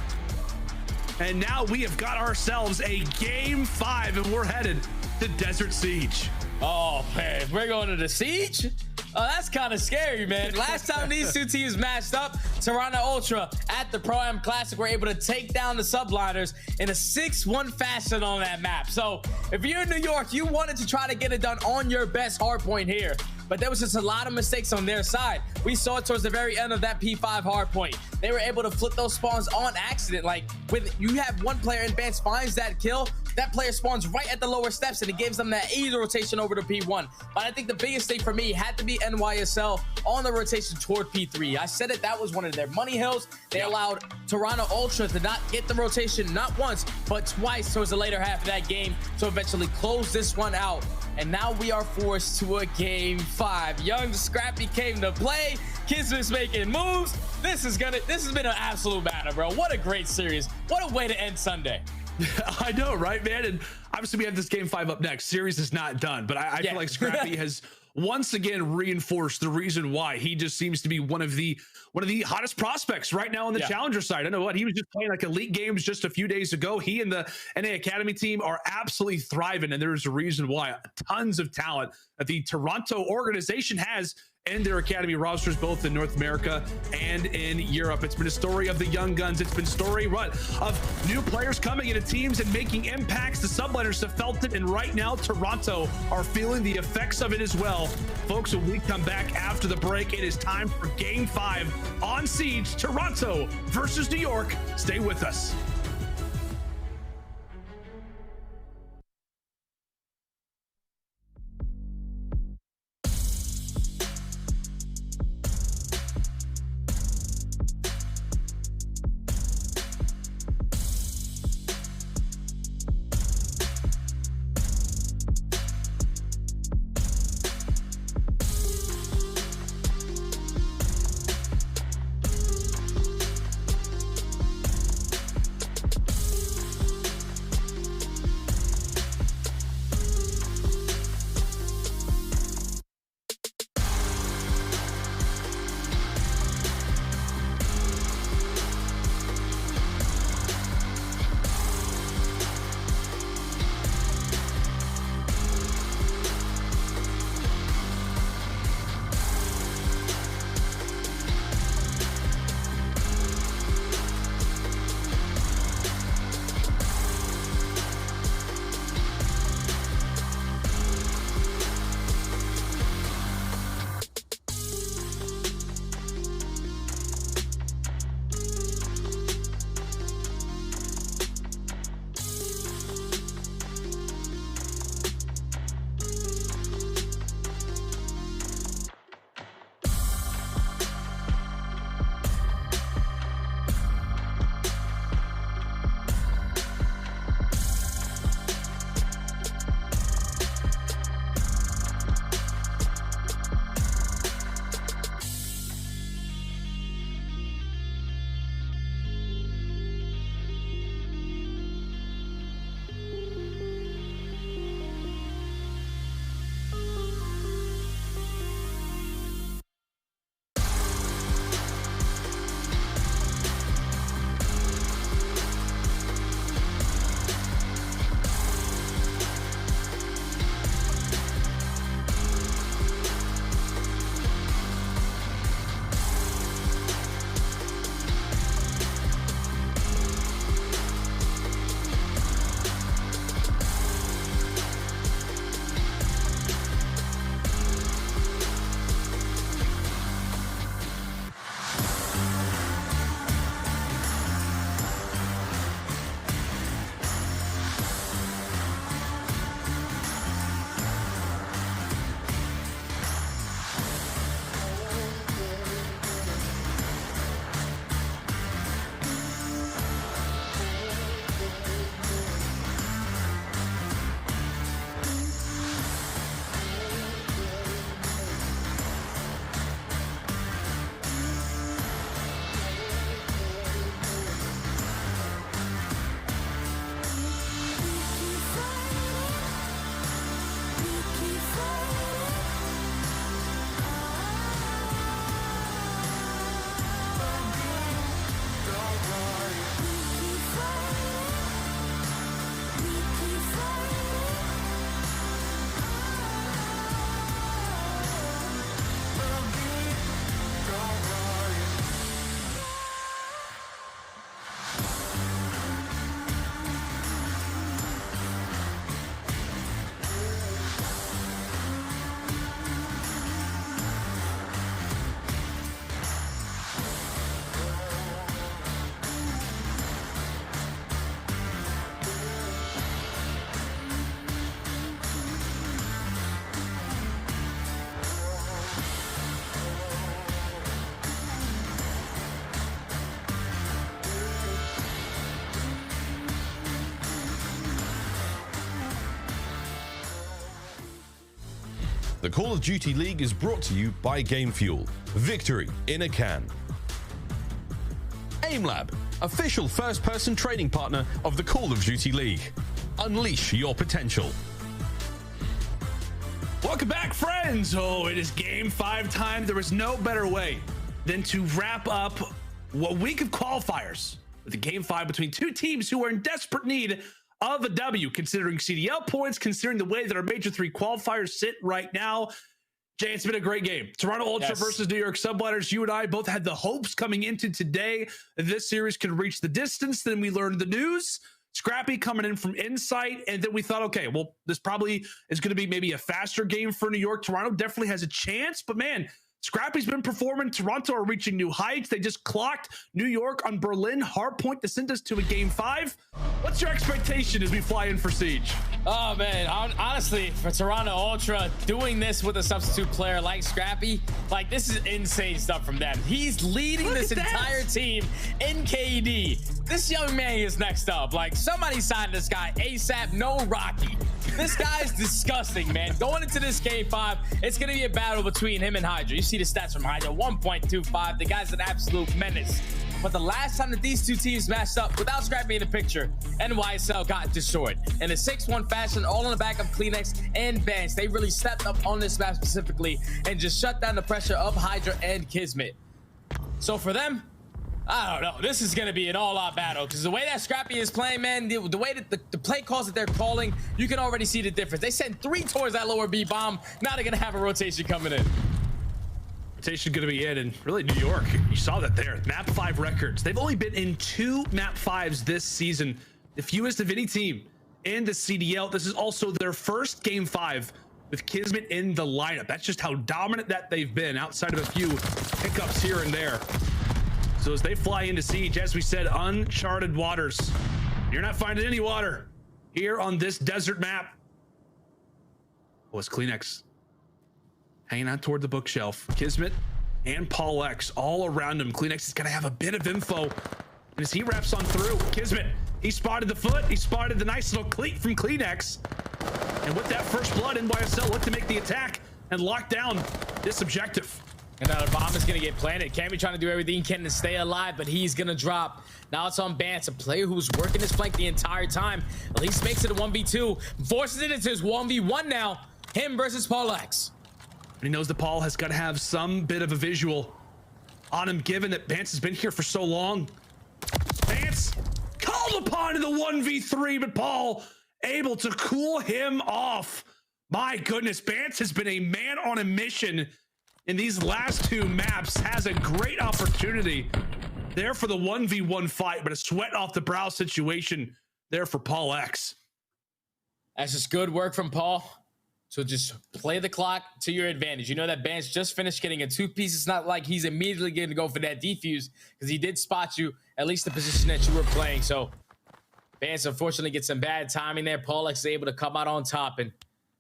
And now we have got ourselves a game 5 and we're headed to Desert Siege. Oh man, we're going to the Siege? Oh, that's kind of scary, man. Last time these two teams matched up, Toronto Ultra at the Pro-Am Classic were able to take down the Subliners in a 6-1 fashion on that map. So if you're in New York, you wanted to try to get it done on your best hard point here. But there was just a lot of mistakes on their side. We saw it towards the very end of that P5 hard point. They were able to flip those spawns on accident. Like, with you have one player in Bance finds that kill, that player spawns right at the lower steps and it gives them that easy rotation over to P1. But I think the biggest thing for me had to be NYSL on the rotation toward P3. I said it, that was one of their money hills. They allowed Toronto Ultra to not get the rotation not once, but twice towards the later half of that game to eventually close this one out. And now we are forced to a game 5. Young Scrappy came to play. Kismet's making moves. This has been an absolute battle, bro. What a great series. What a way to end Sunday. I know, right, man? And obviously we have this game 5 up next. Series is not done, but I feel like Scrappy has once again reinforced the reason why he just seems to be one of the hottest prospects right now on the Challenger side. I know what he was just playing like elite games just a few days ago. He and the NA Academy team are absolutely thriving, and there's a reason why. Tons of talent that the Toronto organization has and their academy rosters, both in North America and in Europe. It's been a story of the young guns. It's been a story of new players coming into teams and making impacts. The Subliners have felt it, and right now Toronto are feeling the effects of it as well. Folks, when we come back after the break, it is time for game 5 on Siege, Toronto versus New York. Stay with us. The Call of Duty League is brought to you by Game Fuel. Victory in a can. AimLab, official first-person training partner of the Call of Duty League. Unleash your potential. Welcome back, friends. Oh, it is game 5 time. There was no better way than to wrap up a week of qualifiers with a game 5 between two teams who are in desperate need of a W, considering CDL points, considering the way that our Major III qualifiers sit right now. Jay, it's been a great game. Toronto Ultra versus New York Subliners. You and I both had the hopes coming into today that this series could reach the distance. Then we learned the news. Scrappy coming in from Insight, and then we thought, okay, well, this probably is going to be maybe a faster game for New York. Toronto definitely has a chance, but man, Scrappy's been performing. Toronto are reaching new heights. They just clocked New York on Berlin hardpoint to send us to a game 5. What's your expectation as we fly in for Siege? Oh man, honestly, for Toronto Ultra, doing this with a substitute player like Scrappy, like, this is insane stuff from them. He's leading this entire team in KD. This young man is next up. Like, somebody signed this guy ASAP, no Rocky. This guy's disgusting, man. Going into this game 5, it's gonna be a battle between him and Hydra. You see the stats from Hydra, 1.25. The guy's an absolute menace. But the last time that these two teams matched up without Scrappy in the picture, NYSL got destroyed in a 6-1 fashion, all on the back of Kleenex and Bance. They really stepped up on this map specifically and just shut down the pressure of Hydra and Kismet. So for them, I don't know. This is going to be an all-out battle because the way that Scrappy is playing, man, the way that the play calls that they're calling, you can already see the difference. They sent 3 towards that lower B bomb. Now they're going to have a rotation coming in. Rotation going to be in, and really New York, you saw that there. Map 5 records. They've only been in 2 Map 5s this season, the fewest of any team in the CDL. This is also their first game 5 with Kismet in the lineup. That's just how dominant that they've been, outside of a few hiccups here and there. So as they fly into Siege, as we said, uncharted waters. You're not finding any water here on this desert map. Oh, it's Kleenex hanging out toward the bookshelf. Kismet and Paulehx all around him. Kleenex is gonna have a bit of info, and as he wraps on through, Kismet, he spotted the foot, he spotted the nice little cleat from Kleenex, and with that first blood, NYSL looked to make the attack and lock down this objective. And now the bomb is going to get planted. Cammy trying to do everything he can to stay alive, but he's going to drop. Now it's on Bance, a player who's working his flank the entire time. At least makes it a 1v2. Forces it into his 1v1 now. Him versus Paulehx. And he knows that Paul has got to have some bit of a visual on him, given that Bance has been here for so long. Bance called upon in the 1v3, but Paul able to cool him off. My goodness, Bance has been a man on a mission in these last 2 maps, has a great opportunity there for the 1v1 fight, but a sweat off the brow situation there for Paulehx. That's just good work from Paul. So just play the clock to your advantage. You know that Bance just finished getting a 2-piece. It's not like he's immediately going to go for that defuse, because he did spot you, at least the position that you were playing. So Bance unfortunately gets some bad timing there. Paulehx is able to come out on top, and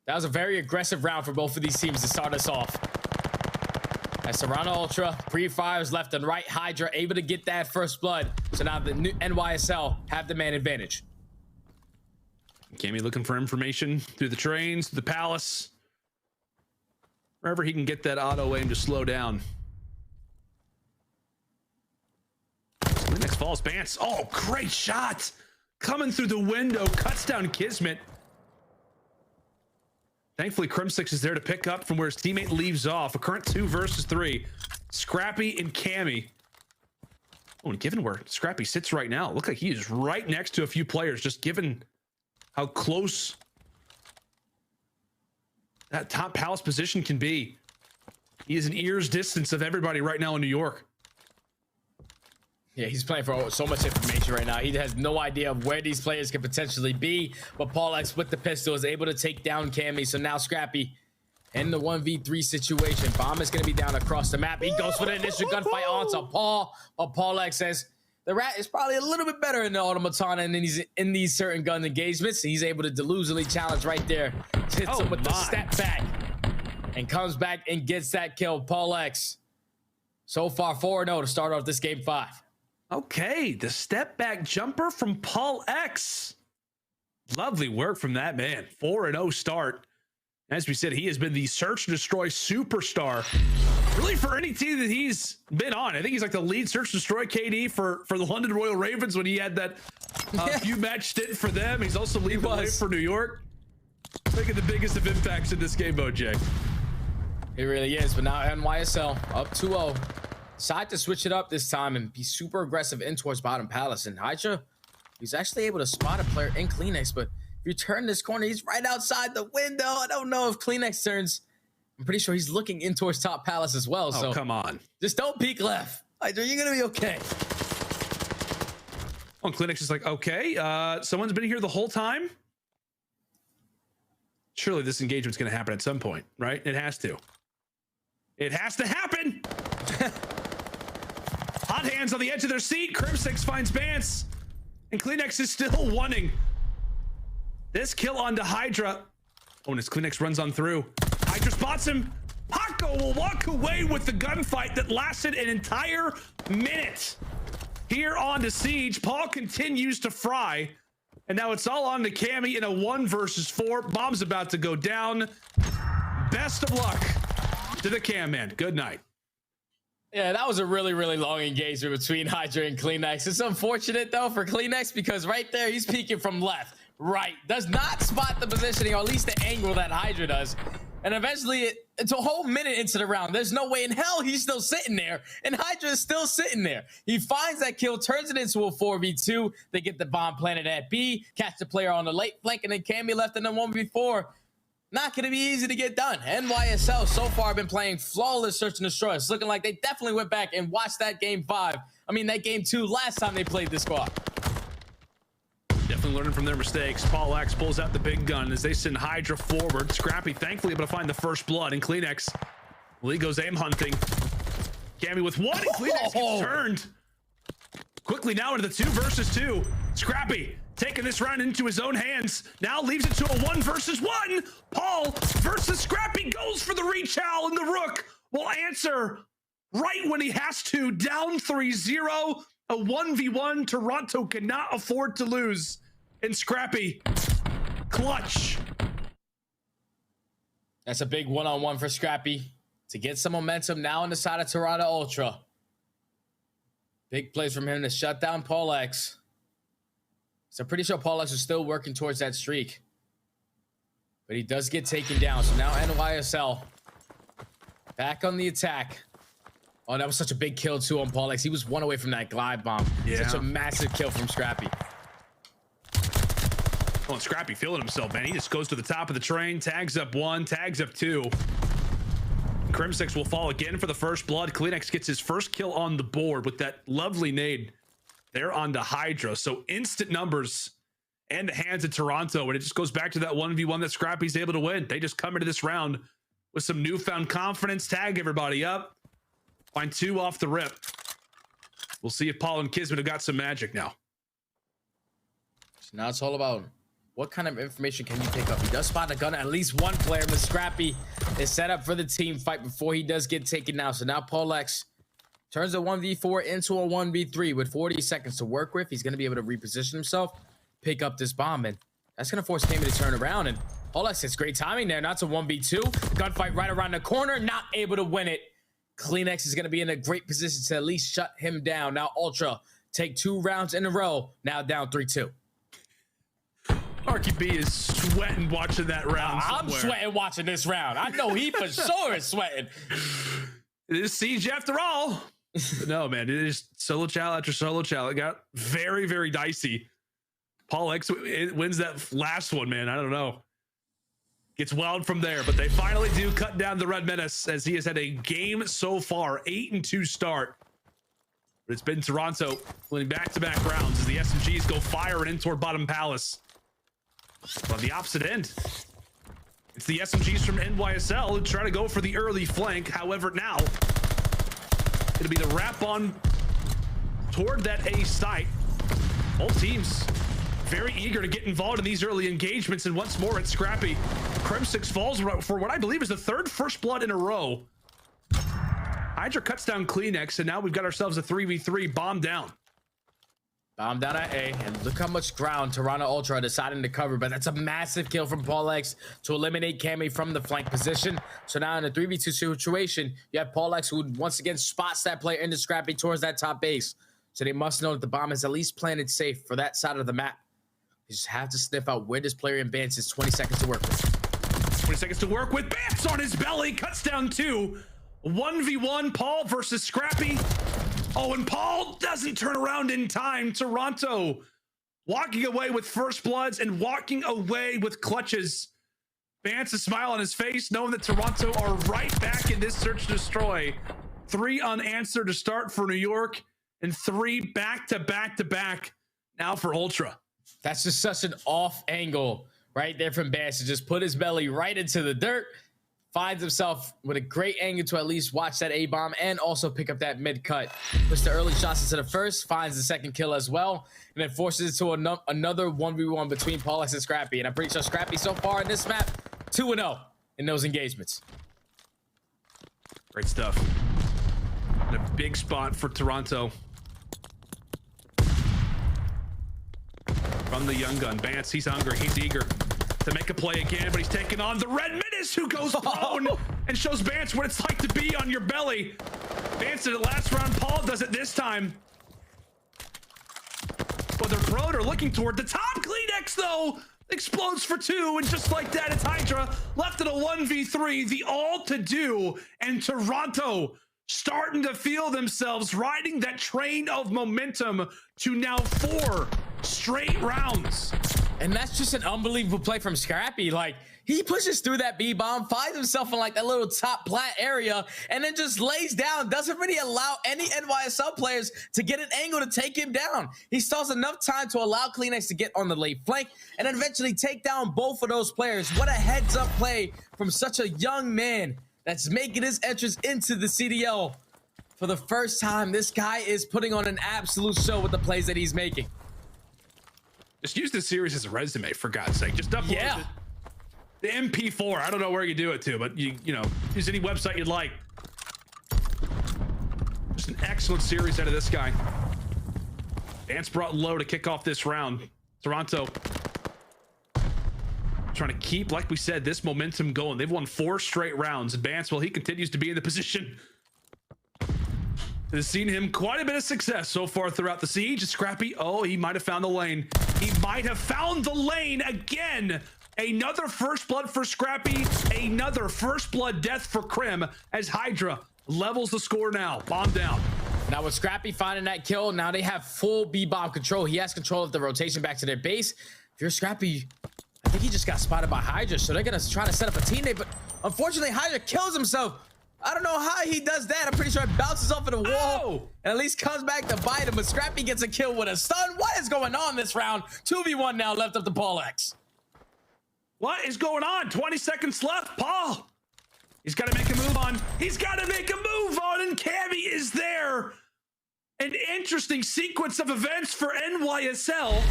that was a very aggressive round for both of these teams to start us off. As Toronto Ultra, pre-fires left and right, Hydra able to get that first blood. So now the new NYSL have the man advantage. Cammy looking for information through the trains, through the palace, wherever he can get that auto aim to slow down. Next falls Bance. Oh, great shot. Coming through the window, cuts down Kismet. Thankfully, Crimsix is there to pick up from where his teammate leaves off. A current 2 versus 3. Scrappy and Cammy. Oh, and given where Scrappy sits right now, look like he is right next to a few players, just given how close that top palace position can be. He is an ear's distance of everybody right now in New York. Yeah, he's playing for so much information right now. He has no idea of where these players could potentially be, but Paulehx with the pistol is able to take down Cammy. So now Scrappy in the 1v3 situation. Bomb is going to be down across the map. He goes for the initial gunfight onto Paul, but Paulehx says the rat is probably a little bit better in the automaton and in these certain gun engagements. He's able to delusively challenge right there. Hits him with the step back and comes back and gets that kill. Paulehx so far 4-0 to start off this game 5. Okay, the step back jumper from Paulehx. Lovely work from that man. 4-0 start As we said, he has been the search and destroy superstar, really, for any team that he's been on. I think he's like the lead search and destroy KD for the London Royal Ravens when he had that few match stint for them. He's also leading the way for New York. Making the biggest of impacts in this game mode, Jay. It really is, but now NYSL up 2-0. Decide to switch it up this time and be super aggressive in towards bottom palace. And Hydra, he's actually able to spot a player in Cleanix, but if you turn this corner, he's right outside the window. I don't know if Cleanix turns. I'm pretty sure he's looking in towards top palace as well. Oh, so come on. Just don't peek left. Hydra, you're going to be okay. Oh, Cleanix is like, okay, someone's been here the whole time. Surely this engagement's going to happen at some point, right? It has to. It has to happen. Hot hands on the edge of their seat. Crimsix finds Bance, and Cleanix is still wanting this kill onto Hydra. Oh, and as Cleanix runs on through, Hydra spots him. Paco will walk away with the gunfight that lasted an entire minute. Here on to Siege, Paul continues to fry, and now it's all on to Cammy in a 1 versus 4. Bomb's about to go down. Best of luck to the Cam man. Good night. Yeah, that was a really, really long engagement between Hydra and Cleanix. It's unfortunate, though, for Cleanix because right there, he's peeking from left, right. Does not spot the positioning, or at least the angle that Hydra does. And eventually, it's a whole minute into the round. There's no way in hell he's still sitting there. And Hydra is still sitting there. He finds that kill, turns it into a 4v2. They get the bomb planted at B, catch the player on the late flank, and then Cammy left in a 1v4. Not going to be easy to get done. NYSL so far been playing flawless search and destroy. It's looking like they definitely went back and watched that game 5. I mean, that game 2 last time they played this squad. Definitely learning from their mistakes. Paulehx pulls out the big gun as they send Hydra forward. Scrappy thankfully able to find the first blood, and Cleanix, well, he goes aim hunting. Cammy with 1, and Cleanix gets turned. Quickly now into the 2 versus 2. Scrappy taking this round into his own hands. Now leaves it to a 1 versus 1. Paul versus Scrappy goes for the rechow, and the Røkkr will answer right when he has to. Down 3-0. A 1v1. Toronto cannot afford to lose. And Scrappy, clutch. That's a big one-on-one for Scrappy to get some momentum now on the side of Toronto Ultra. Big plays from him to shut down Paulehx. So I'm pretty sure Paulehx is still working towards that streak. But he does get taken down. So now NYSL back on the attack. Oh, that was such a big kill, too, on Paulehx. He was 1 away from that glide bomb. Yeah. Such a massive kill from Scrappy. Oh, and Scrappy feeling himself, man. He just goes to the top of the train, tags up 1, tags up 2. Crimsix will fall again for the first blood. Cleanix gets his first kill on the board with that lovely nade there onto Hydra. So instant numbers and the hands of Toronto, and it just goes back to that 1v1 that Scrappy's able to win. They just come into this round with some newfound confidence, tag everybody up, find 2 off the rip. We'll see if Paul and Kismet have got some magic now. So now it's all about what kind of information can you pick up. He does spot a gun at least 1 player, but Scrappy is set up for the team fight before he does get taken down. So now Paulehx turns a 1v4 into a 1v3 with 40 seconds to work with. He's going to be able to reposition himself, pick up this bomb, and that's going to force Cammy to turn around. And Paulehx hits great timing there. Not to 1v2. Gunfight right around the corner. Not able to win it. Cleanix is going to be in a great position to at least shut him down. Now Ultra take 2 rounds in a row. Now down 3-2. RQB is sweating watching that round. I'm sweating watching this round. I know he for sure is sweating. It is Siege after all. But no, man, it is solo chow after solo chow. It got very, very dicey. Paulehx wins that last one, man. I don't know. Gets wild from there, but they finally do cut down the Red Menace as he has had a game so far, 8-2 start. But it's been Toronto winning back-to-back rounds as the SMGs go firing in toward bottom palace. But on the opposite end, it's the SMGs from NYSL who try to go for the early flank. However, now it'll be the wrap on toward that A site. Both teams very eager to get involved in these early engagements, and once more it's Scrappy. Crimsix falls for what I believe is the 3rd first blood in a row. Hydra cuts down Cleanix, and now we've got ourselves a 3v3 bomb down. Bomb down at A, and look how much ground Toronto Ultra are deciding to cover, but that's a massive kill from Paulehx to eliminate Cammy from the flank position. So now in a 3v2 situation, you have Paulehx who once again spots that player into Scrappy towards that top base. So they must know that the bomb is at least planted safe for that side of the map. You just have to sniff out where this player in Bance is. 20 seconds to work with. 20 seconds to work with. Bance on his belly, cuts down 2. 1v1, Paul versus Scrappy. Oh, and Paul doesn't turn around in time. Toronto walking away with first bloods and walking away with clutches. Bance, a smile on his face, knowing that Toronto are right back in this search and destroy. 3 unanswered to start for New York, and 3 back-to-back-to-back now for Ultra. That's just such an off angle right there from Bance to just put his belly right into the dirt. Finds himself with a great angle to at least watch that A-bomb and also pick up that mid-cut. Puts the early shots into the first, finds the second kill as well, and then forces it to another 1v1 between Paulehx and Scrappy. And I'm pretty sure Scrappy so far in this map, 2-0 in those engagements. Great stuff. And a big spot for Toronto. From the young gun, Bance, he's hungry, he's eager to make a play again, but he's taking on the Red Menace, who goes prone and shows Bance what it's like to be on your belly. Bance did it last round, Paul does it this time. But they're prone or looking toward the top. Kleenex, though, explodes for 2, and just like that, it's Hydra left at a 1v3, the all to do, and Toronto starting to feel themselves riding that train of momentum to now 4 straight rounds. And that's just an unbelievable play from Scrappy. Like, he pushes through that B-bomb, finds himself in like that little top plat area, and then just lays down. Doesn't really allow any NYSL players to get an angle to take him down. He stalls enough time to allow Kleenex to get on the late flank and then eventually take down both of those players. What a heads-up play from such a young man that's making his entrance into the CDL for the first time. This guy is putting on an absolute show with the plays that he's making. Just use this series as a resume, for God's sake. Just upload the MP4. I don't know where you do it to, but you know, use any website you'd like. Just an excellent series out of this guy. Bance brought low to kick off this round. Toronto trying to keep, like we said, this momentum going. They've won 4 straight rounds. And Bance, well, he continues to be in the position. Has seen him quite a bit of success so far throughout the siege. Scrappy, oh, he might have found the lane. He might have found the lane again. Another first blood for Scrappy. Another first blood death for Crim as Hydra levels the score now. Bomb down. Now with Scrappy finding that kill, now they have full B-bomb control. He has control of the rotation back to their base. If you're Scrappy, I think he just got spotted by Hydra, so they're gonna try to set up a teammate, but unfortunately Hydra kills himself. I don't know how he does that. I'm pretty sure it bounces off of the wall and at least comes back to bite him, but Scrappy gets a kill with a stun. What is going on this round? 2v1 now left up to Paulehx. What is going on? 20 seconds left. Paul, he's got to make a move on. He's got to make a move on, and Cammy is there. An interesting sequence of events for NYSL.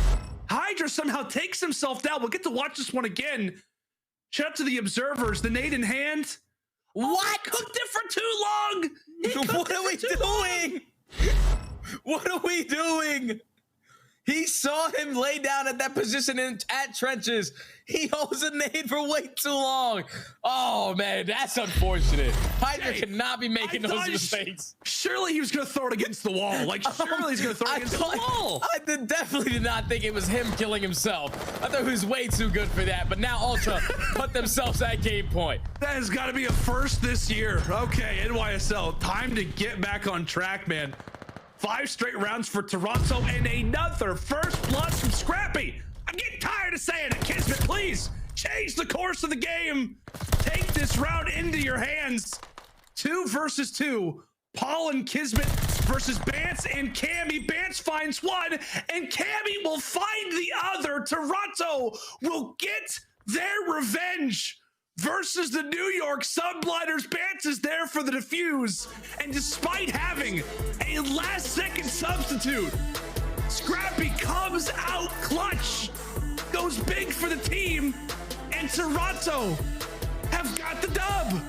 Hydra somehow takes himself down. We'll get to watch this one again. Shout out to the observers. The nade in hand. What? Cooked it for too long. What are we doing? What are we doing? He saw him lay down at that position at trenches. He holds a nade for way too long. Oh, man, that's unfortunate. Hydra cannot be making those mistakes. Surely he was going to throw it against the wall. Like, surely he's going to throw it against the wall. I definitely did not think it was him killing himself. I thought he was way too good for that. But now Ultra put themselves at game point. That has got to be a first this year. Okay, NYSL, time to get back on track, man. 5 straight rounds for Toronto and another first blood from Scrappy. I'm getting tired of saying it. Kismet, please change the course of the game. Take this round into your hands. 2 versus 2. Paul and Kismet versus Bance and Cammy. Bance finds one and Cammy will find the other. Toronto will get their revenge versus the New York Subliners. Bance is there for the defuse, and despite having a last-second substitute, Scrappy comes out clutch, goes big for the team, and Toronto have got the dub.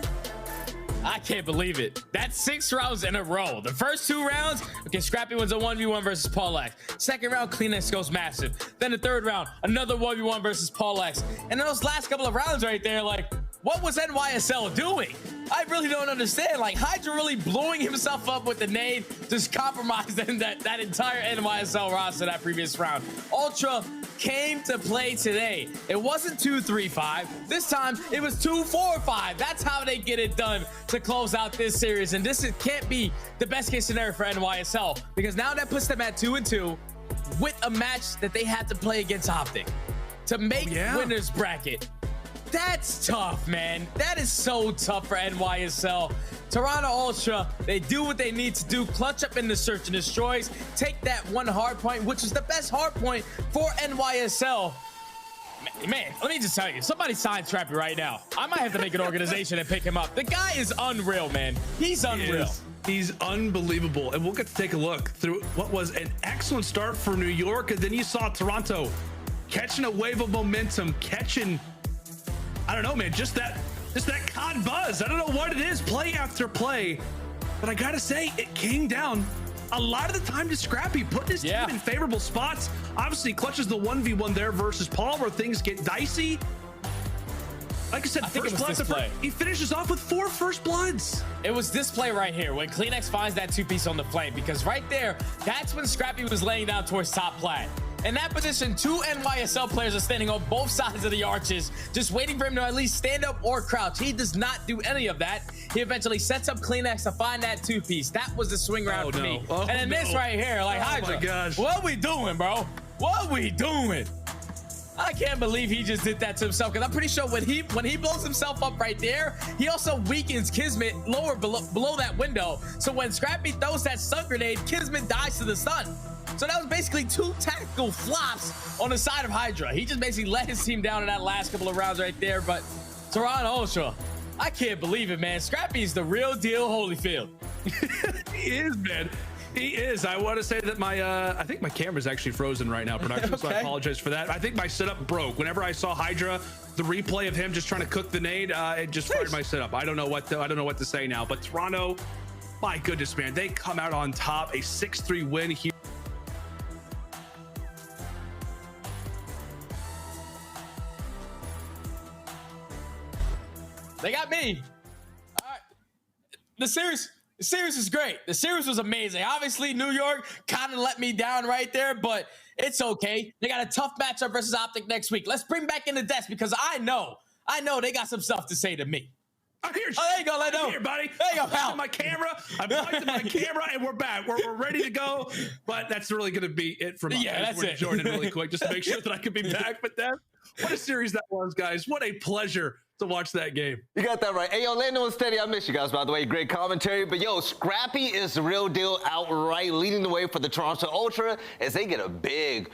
I can't believe it. That's 6 rounds in a row. The first 2 rounds, okay, Scrappy wins a 1v1 versus Paulehx. Second round, Cleanex goes massive. Then the third round, another 1v1 versus Paulehx. And in those last couple of rounds right there, like, what was NYSL doing? I really don't understand. Like, Hydra really blowing himself up with the nade, just compromising that entire NYSL roster that previous round. Ultra came to play today. It wasn't 2-3-5. This time, it was 2-4-5. That's how they get it done to close out this series. And this can't be the best case scenario for NYSL, because now that puts them at 2-2 with a match that they had to play against OpTic to make winners bracket. That's tough, man. That is so tough for NYSL. Toronto Ultra, they do what they need to do, clutch up in the search and destroys, take that one hard point, which is the best hard point for NYSL. Man, let me just tell you, somebody sign Scrappy right now. I might have to make an organization and pick him up. The guy is unreal, man. He's unreal. He's unbelievable. And we'll get to take a look through what was an excellent start for New York. And then you saw Toronto catching a wave of momentum, catching, I don't know, man, just that COD buzz. I don't know what it is, play after play. But I gotta say, it came down a lot of the time to Scrappy, putting his team in favorable spots. Obviously, clutches the 1v1 there versus Paul, where things get dicey. Like I said, first blood, he finishes off with 4 first bloods. It was this play right here when Cleanex finds that 2-piece on the flame, because right there, that's when Scrappy was laying down towards top plat. In that position, 2 NYSL players are standing on both sides of the arches, just waiting for him to at least stand up or crouch. He does not do any of that. He eventually sets up Cleanex to find that 2-piece. That was the swing round for me. And then this right here, like, Hydra, my gosh, what we doing, bro? What we doing? I can't believe he just did that to himself, because I'm pretty sure when he blows himself up right there, he also weakens Kismet lower below that window. So when Scrappy throws that stun grenade, Kismet dies to the stun. So that was basically 2 tactical flops on the side of Hydra. He just basically let his team down in that last couple of rounds right there. But Toronto Ultra, I can't believe it, man. Scrappy's the real deal Holyfield. He is, man. He is. I want to say that I think my camera's actually frozen right now, production, so I apologize for that. I think my setup broke. Whenever I saw Hydra, the replay of him just trying to cook the nade, it just fired my setup. I don't know what to say now. But Toronto, my goodness, man, they come out on top, a 6-3 win here. They got me. All right. The series is great. The series was amazing. Obviously, New York kind of let me down right there, but it's okay. They got a tough matchup versus OpTic next week. Let's bring back in the desk, because I know they got some stuff to say to me. I'm here. Oh, there you go, Lando. I'm here, buddy. There you go, pal. I'm my camera. I'm pointing my camera, and we're back. We're ready to go. But that's really going to be it from us. Yeah, that's it. Jordan, really quick, just to make sure that I could be back. But that, what a series that was, guys. What a pleasure to watch that game. You got that right. Hey, yo, Lando and Standy, I miss you guys, by the way. Great commentary. But, yo, Scrappy is the real deal outright, leading the way for the Toronto Ultra as they get a big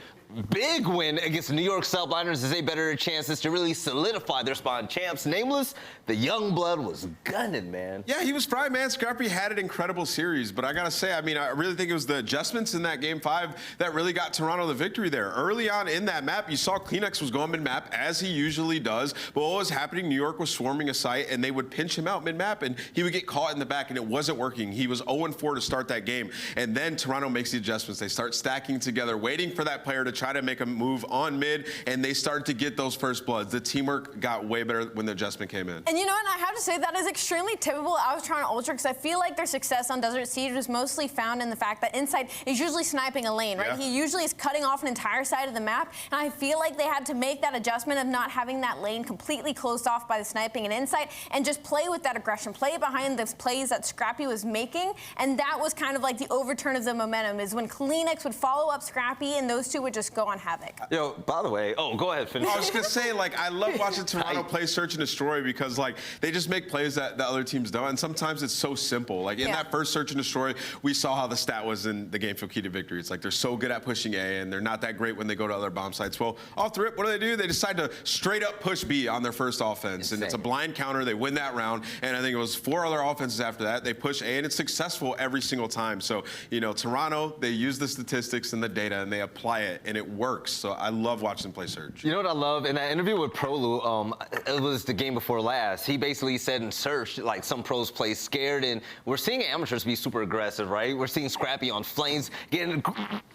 win against the New York Subliners as they better their chances to really solidify their spawn champs. Nameless, the young blood was gunning, man. Yeah, he was fried, man. Scrappy had an incredible series, but I gotta say, I mean, I really think it was the adjustments in that Game 5 that really got Toronto the victory there. Early on in that map, you saw Cleanex was going mid-map, as he usually does, but what was happening, New York was swarming a site, and they would pinch him out mid-map, and he would get caught in the back, and it wasn't working. He was 0-4 to start that game, and then Toronto makes the adjustments. They start stacking together, waiting for that player to try to make a move on mid, and they started to get those first bloods. The teamwork got way better when the adjustment came in. And you know what? I have to say that is extremely typical of Toronto Ultra, because I feel like their success on Desert Siege was mostly found in the fact that Inside is usually sniping a lane, right? Yeah. He usually is cutting off an entire side of the map, and I feel like they had to make that adjustment of not having that lane completely closed off by the sniping and Inside, and just play with that aggression, play behind the plays that Scrappy was making, and that was kind of like the overturn of the momentum, is when Cleanex would follow up Scrappy, and those two would just go on Havok. Yo, by the way, go ahead, finish. I was gonna say, like, I love watching Toronto play search and destroy, because like they just make plays that other teams don't, and sometimes it's so simple. Like in that first search and destroy, we saw how the stat was in the game for key to victory. It's like they're so good at pushing A, and they're not that great when they go to other bomb sites. Well, off the rip, what do? They decide to straight up push B on their first offense, and it's a blind counter. They win that round, and I think it was 4 other offenses after that. They push A, and it's successful every single time. So, you know, Toronto, they use the statistics and the data, and they apply it, and and it works. So I love watching them play Surge. You know what I love? In that interview with Prolute, it was the game before last, he basically said in Surge, like, some pros play scared, and we're seeing amateurs be super aggressive, right? We're seeing Scrappy on flames, getting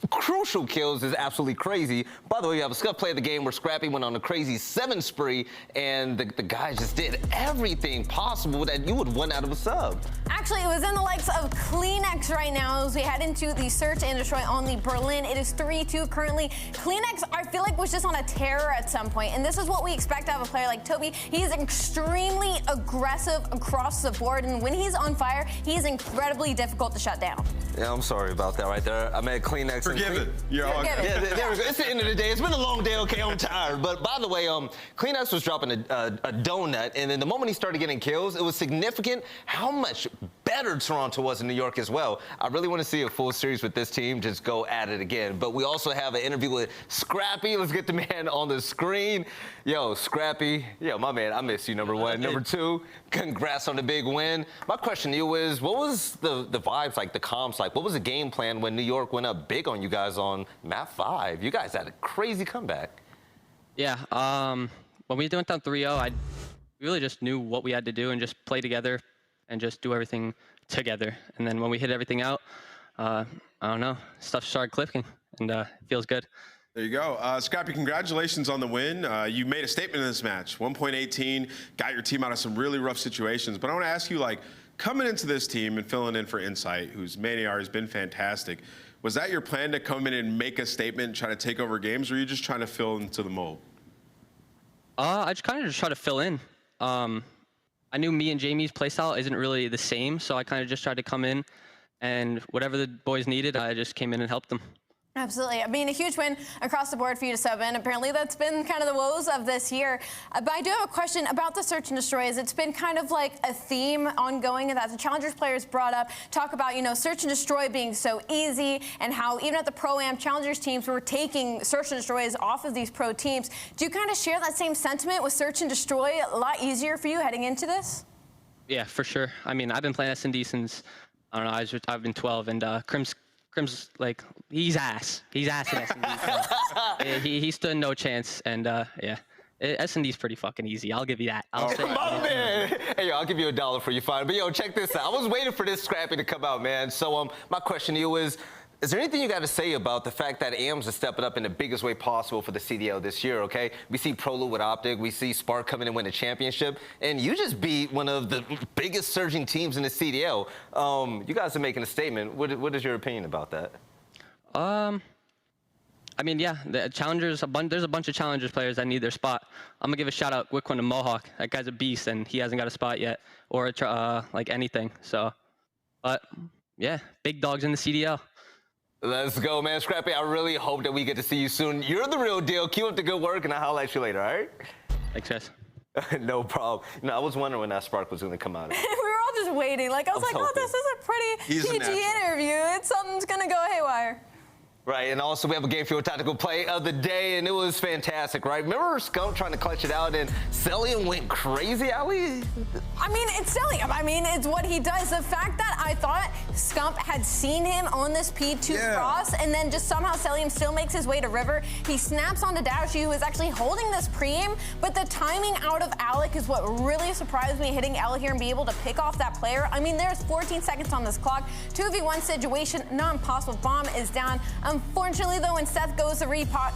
crucial kills is absolutely crazy. By the way, you have a Scump play of the game where Scrappy went on a crazy 7 spree, and the guy just did everything possible that you would want out of a sub. Actually, it was in the likes of Kleenex right now as we head into the search and destroy on the Berlin. It is 3-2 currently. Kleenex, I feel like, was just on a tear at some point, and this is what we expect out of a player like Toby. He is extremely aggressive across the board, and when he's on fire, he is incredibly difficult to shut down. Yeah, I'm sorry about that right there. I meant Kleenex. Forgiven. You're all good. Yeah, there we go. It's the end of the day. It's been a long day, okay? I'm tired. But by the way, Kleenex was dropping a donut, and then the moment he started getting kills, it was significant how much better Toronto was in New York as well. I really want to see a full series with this team just go at it again. But we also have an interview with Scrappy. Let's get the man on the screen. Yo, Scrappy. Yo, my man, I miss you, number one. Number two, congrats on the big win. My question to you is, what was the vibes like, the comms like? What was the game plan when New York went up big on you guys on map 5? You guys had a crazy comeback. Yeah, when we went down 3-0, I really just knew what we had to do and just play together and just do everything together. And then when we hit everything out, I don't know, stuff started clicking, and it feels good. There you go. Scrappy, congratulations on the win. You made a statement in this match. 1.18, got your team out of some really rough situations. But I want to ask you, like, coming into this team and filling in for Insight, whose main AR has been fantastic, was that your plan to come in and make a statement, try to take over games, or are you just trying to fill into the mold? I just kind of just try to fill in. I knew me and Jamie's playstyle isn't really the same, so I kind of just tried to come in, and whatever the boys needed, I just came in and helped them. Absolutely. I mean, a huge win across the board for you to sub in. Apparently, that's been kind of the woes of this year. But I do have a question about the search and destroys. It's been kind of like a theme ongoing that the Challengers players brought up. Talk about, you know, search and destroy being so easy, and how even at the Pro-Am Challengers teams were taking search and destroys off of these pro teams. Do you kind of share that same sentiment with search and destroy? A lot easier for you heading into this? Yeah, for sure. I mean, I've been playing S&D since, I don't know, I've been 12, and Crim's like, he's ass. He's ass in S&D. So, he stood no chance, and yeah. S&D's pretty fucking easy. I'll give you that. I'll say My man. Hey, yo, I'll give you $1 for you, fine. But, yo, check this out. I was waiting for this Scrappy to come out, man. So, my question to you is there anything you got to say about the fact that AMs are stepping up in the biggest way possible for the CDL this year, okay? We see Prolute with OpTic. We see Spark coming and win the championship. And you just beat one of the biggest surging teams in the CDL. You guys are making a statement. What is your opinion about that? I mean, yeah, the Challengers, there's a bunch of Challengers players that need their spot. I'm going to give a shout out quick one to Mohawk. That guy's a beast, and he hasn't got a spot yet, or like anything. So, but yeah, big dogs in the CDL. Let's go, man. Scrappy, I really hope that we get to see you soon. You're the real deal. Keep up the good work, and I'll holler at you later, all right? Thanks, guys. No problem. You know, I was wondering when that Spark was going to come out. We were all just waiting. Like, I was like, oh, this is a pretty PG interview. Something's going to go haywire. Right, and also we have a game field tactical play of the day, and it was fantastic, right? Remember Scump trying to clutch it out, and Cellium went crazy, Ali? I mean, it's Cellium. I mean, it's what he does. The fact that I thought Scump had seen him on this P2 cross, and then just somehow Cellium still makes his way to Røkkr. He snaps onto Dashy, who is actually holding this pre-aim, but the timing out of Alec is what really surprised me, hitting L here and be able to pick off that player. I mean, there's 14 seconds on this clock. 2v1 situation, not impossible. Bomb is down. Unfortunately, though, when Seth goes to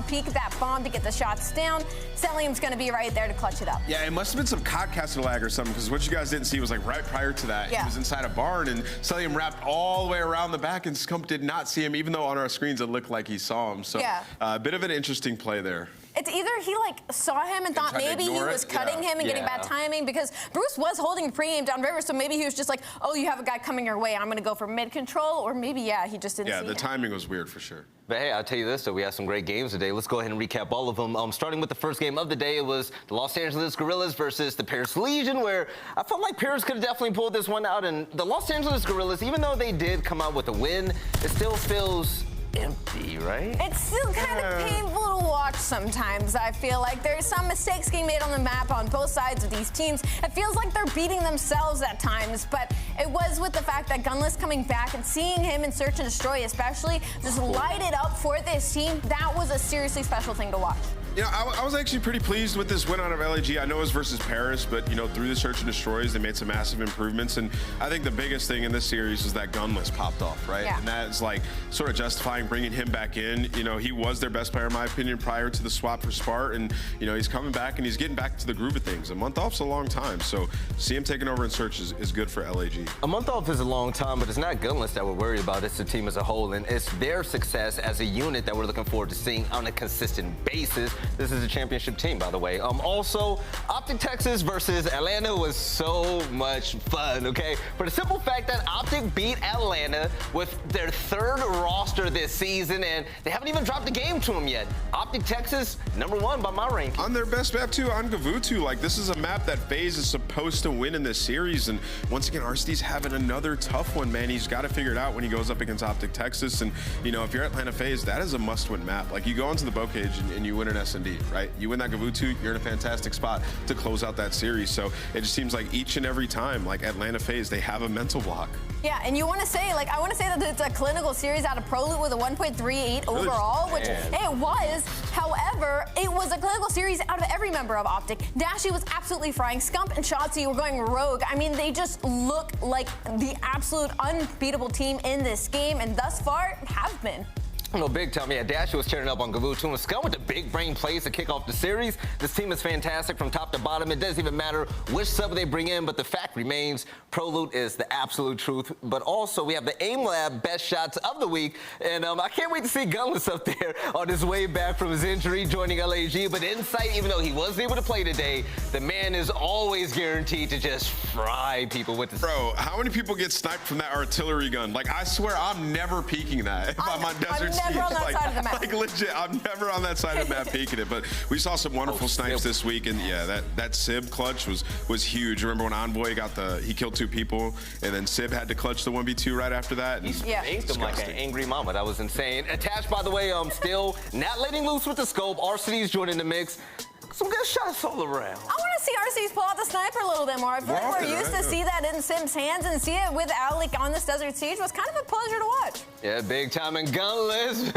peek that bomb to get the shots down, Cellium's going to be right there to clutch it up. Yeah, it must have been some caster lag or something, because what you guys didn't see was like right prior to that, he was inside a barn, and Cellium wrapped all the way around the back, and Scump did not see him, even though on our screens it looked like he saw him. So a bit of an interesting play there. It's either he like saw him and thought maybe he was cutting him and getting bad timing, because Bruce was holding pre-aim down Røkkr, so maybe he was just like, oh, you have a guy coming your way, I'm going to go for mid control, or maybe, he just didn't see the timing was weird for sure. But hey, I'll tell you this, though, we had some great games today. Let's go ahead and recap all of them. Starting with the first game of the day, it was the Los Angeles Guerrillas versus the Paris Legion, where I felt like Paris could have definitely pulled this one out. And the Los Angeles Guerrillas, even though they did come out with a win, it still feels empty, right? It's still kind of painful to watch sometimes, I feel like. There's some mistakes getting made on the map on both sides of these teams. It feels like they're beating themselves at times, but it was with the fact that Gunless coming back and seeing him in Search and Destroy especially just light it up for this team. That was a seriously special thing to watch. You know, I was actually pretty pleased with this win out of LAG. I know it was versus Paris, but, you know, through the Search and Destroys, they made some massive improvements. And I think the biggest thing in this series is that Gunless popped off, right? Yeah. And that's like sort of justifying bringing him back in. You know, he was their best player, in my opinion, prior to the swap for Spart. And, you know, he's coming back and he's getting back to the groove of things. A month off's a long time. So see him taking over in Search is good for LAG. A month off is a long time, but it's not Gunless that we're worried about. It's the team as a whole, and it's their success as a unit that we're looking forward to seeing on a consistent basis. This is a championship team, by the way. Also, OpTic Texas versus Atlanta was so much fun, okay? For the simple fact that OpTic beat Atlanta with their third roster this season, and they haven't even dropped a game to them yet. OpTic Texas, #1 by my ranking. On their best map, too, on Gavutu. Like, this is a map that FaZe is supposed to win in this series, and once again, Arcitys having another tough one, man. He's got to figure it out when he goes up against OpTic Texas, and, you know, if you're Atlanta FaZe, that is a must-win map. Like, you go into the boat cage and you win an S&D, right? You win that Gavutu, you're in a fantastic spot to close out that series. So it just seems like each and every time, like Atlanta FaZe, they have a mental block. Yeah, and you want to say, like, I want to say that it's a clinical series out of Prolute with a 1.38 overall, which it was. However, it was a clinical series out of every member of OpTic. Dashy was absolutely frying. Scump and Shotzzy were going rogue. I mean, they just look like the absolute unbeatable team in this game, and thus far have been. No, big time. Yeah, Dashy was tearing up on Gavutu, and Scump with the big brain plays to kick off the series. This team is fantastic from top to bottom. It doesn't even matter which sub they bring in, but the fact remains Prolute is the absolute truth. But also, we have the Aim Lab best shots of the week, and I can't wait to see Gunless up there on his way back from his injury, joining LAG. But Insight, even though he wasn't able to play today, the man is always guaranteed to just fry people with the... Bro, how many people get sniped from that artillery gun? Like, I swear I'm never peeking that if I'm on Desert Sea. Never on that side of the map. Like legit, I'm never on that side of the map peeking it. But we saw some wonderful snipes this week, and yeah, that Sib clutch was huge. Remember when Envoy got he killed 2 people, and then Sib had to clutch the 1v2 right after that? He spanked him like an angry mama. That was insane. Attached, by the way, still not letting loose with the scope. Arcitys joining the mix. Some good shots all around. I want to see Arcitys pull out the sniper a little bit more. I feel like we're used to see that in Simp's hands, and see it with Alec on this Desert Siege was kind of a pleasure to watch. Yeah, big time and Gunless.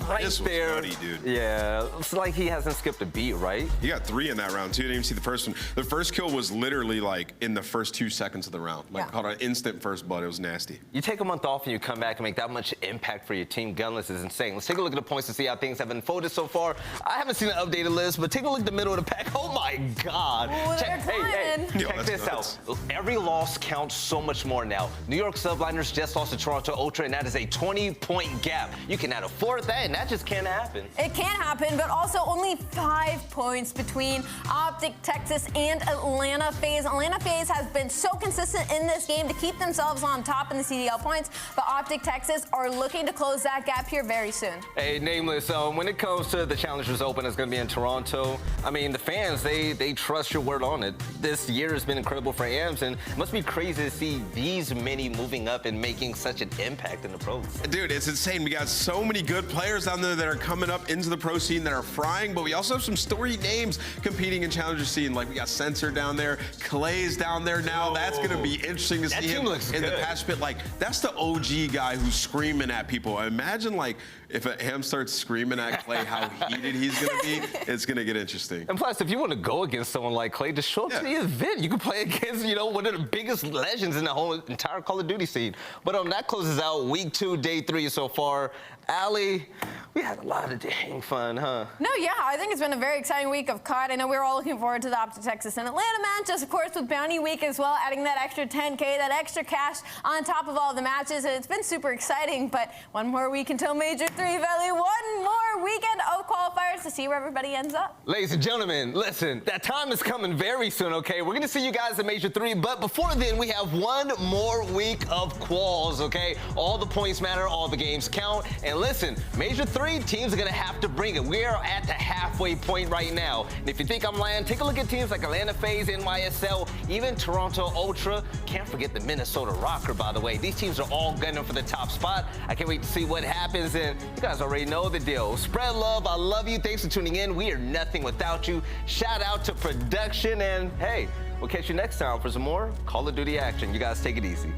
Right this there. Was nutty, dude. Yeah, it's like he hasn't skipped a beat, right? He got 3 in that round, too. Didn't even see the first one. The first kill was literally like in the first 2 seconds of the round. Like called an instant first blood. It was nasty. You take a month off and you come back and make that much impact for your team. Gunless is insane. Let's take a look at the points to see how things have unfolded so far. I haven't seen an updated list, but take a look at the middle of the pack. Oh my God. Ooh, hey, Yo, check this out. Every loss counts so much more now. New York Subliners just lost to Toronto Ultra, and that is a 20-point gap. You cannot afford that, and that just can't happen. It can happen, but also only 5 points between OpTic Texas and Atlanta FaZe. Atlanta FaZe has been so consistent in this game to keep themselves on top in the CDL points, but OpTic Texas are looking to close that gap here very soon. Hey, Nameless, when it comes to the Challengers Open, it's going to be in Toronto. I mean, the fans, they trust your word on it. This year has been incredible for AMs, and it must be crazy to see these many moving up and making such an impact in the pros. Dude, it's insane. We got so many good players down there that are coming up into the pro scene that are frying, but we also have some storied names competing in Challenger scene. Like, we got Sensor down there, Clay's down there now. Whoa. That's going to be interesting to see him in the patch pit. Like, that's the OG guy who's screaming at people. Imagine, like, if a Ham starts screaming at Clay how heated he's going to be, it's going to get interesting. And plus, if you want to go against someone like Clay, just show up to the event. You can play against, you know, one of the biggest legends in the whole entire Call of Duty scene. But that closes out week 2, day 3 so far. Allie, we had a lot of dang fun, huh? No, yeah, I think it's been a very exciting week of COD. I know we were all looking forward to the OpTic Texas and Atlanta matches, of course, with Bounty Week as well, adding that extra 10K, that extra cash on top of all the matches. It's been super exciting, but one more week until Major III Valley, one more weekend of qualifiers to see where everybody ends up. Ladies and gentlemen, listen, that time is coming very soon, okay? We're gonna see you guys at Major 3, but before then, we have one more week of quals, okay? All the points matter, all the games count, and And listen, Major 3 teams are gonna have to bring it. We are at the halfway point right now. And if you think I'm lying, take a look at teams like Atlanta FaZe, NYSL, even Toronto Ultra. Can't forget the Minnesota Røkkr, by the way. These teams are all gunning for the top spot. I can't wait to see what happens, and you guys already know the deal. Spread love, I love you. Thanks for tuning in. We are nothing without you. Shout out to production, and hey, we'll catch you next time for some more Call of Duty action. You guys take it easy.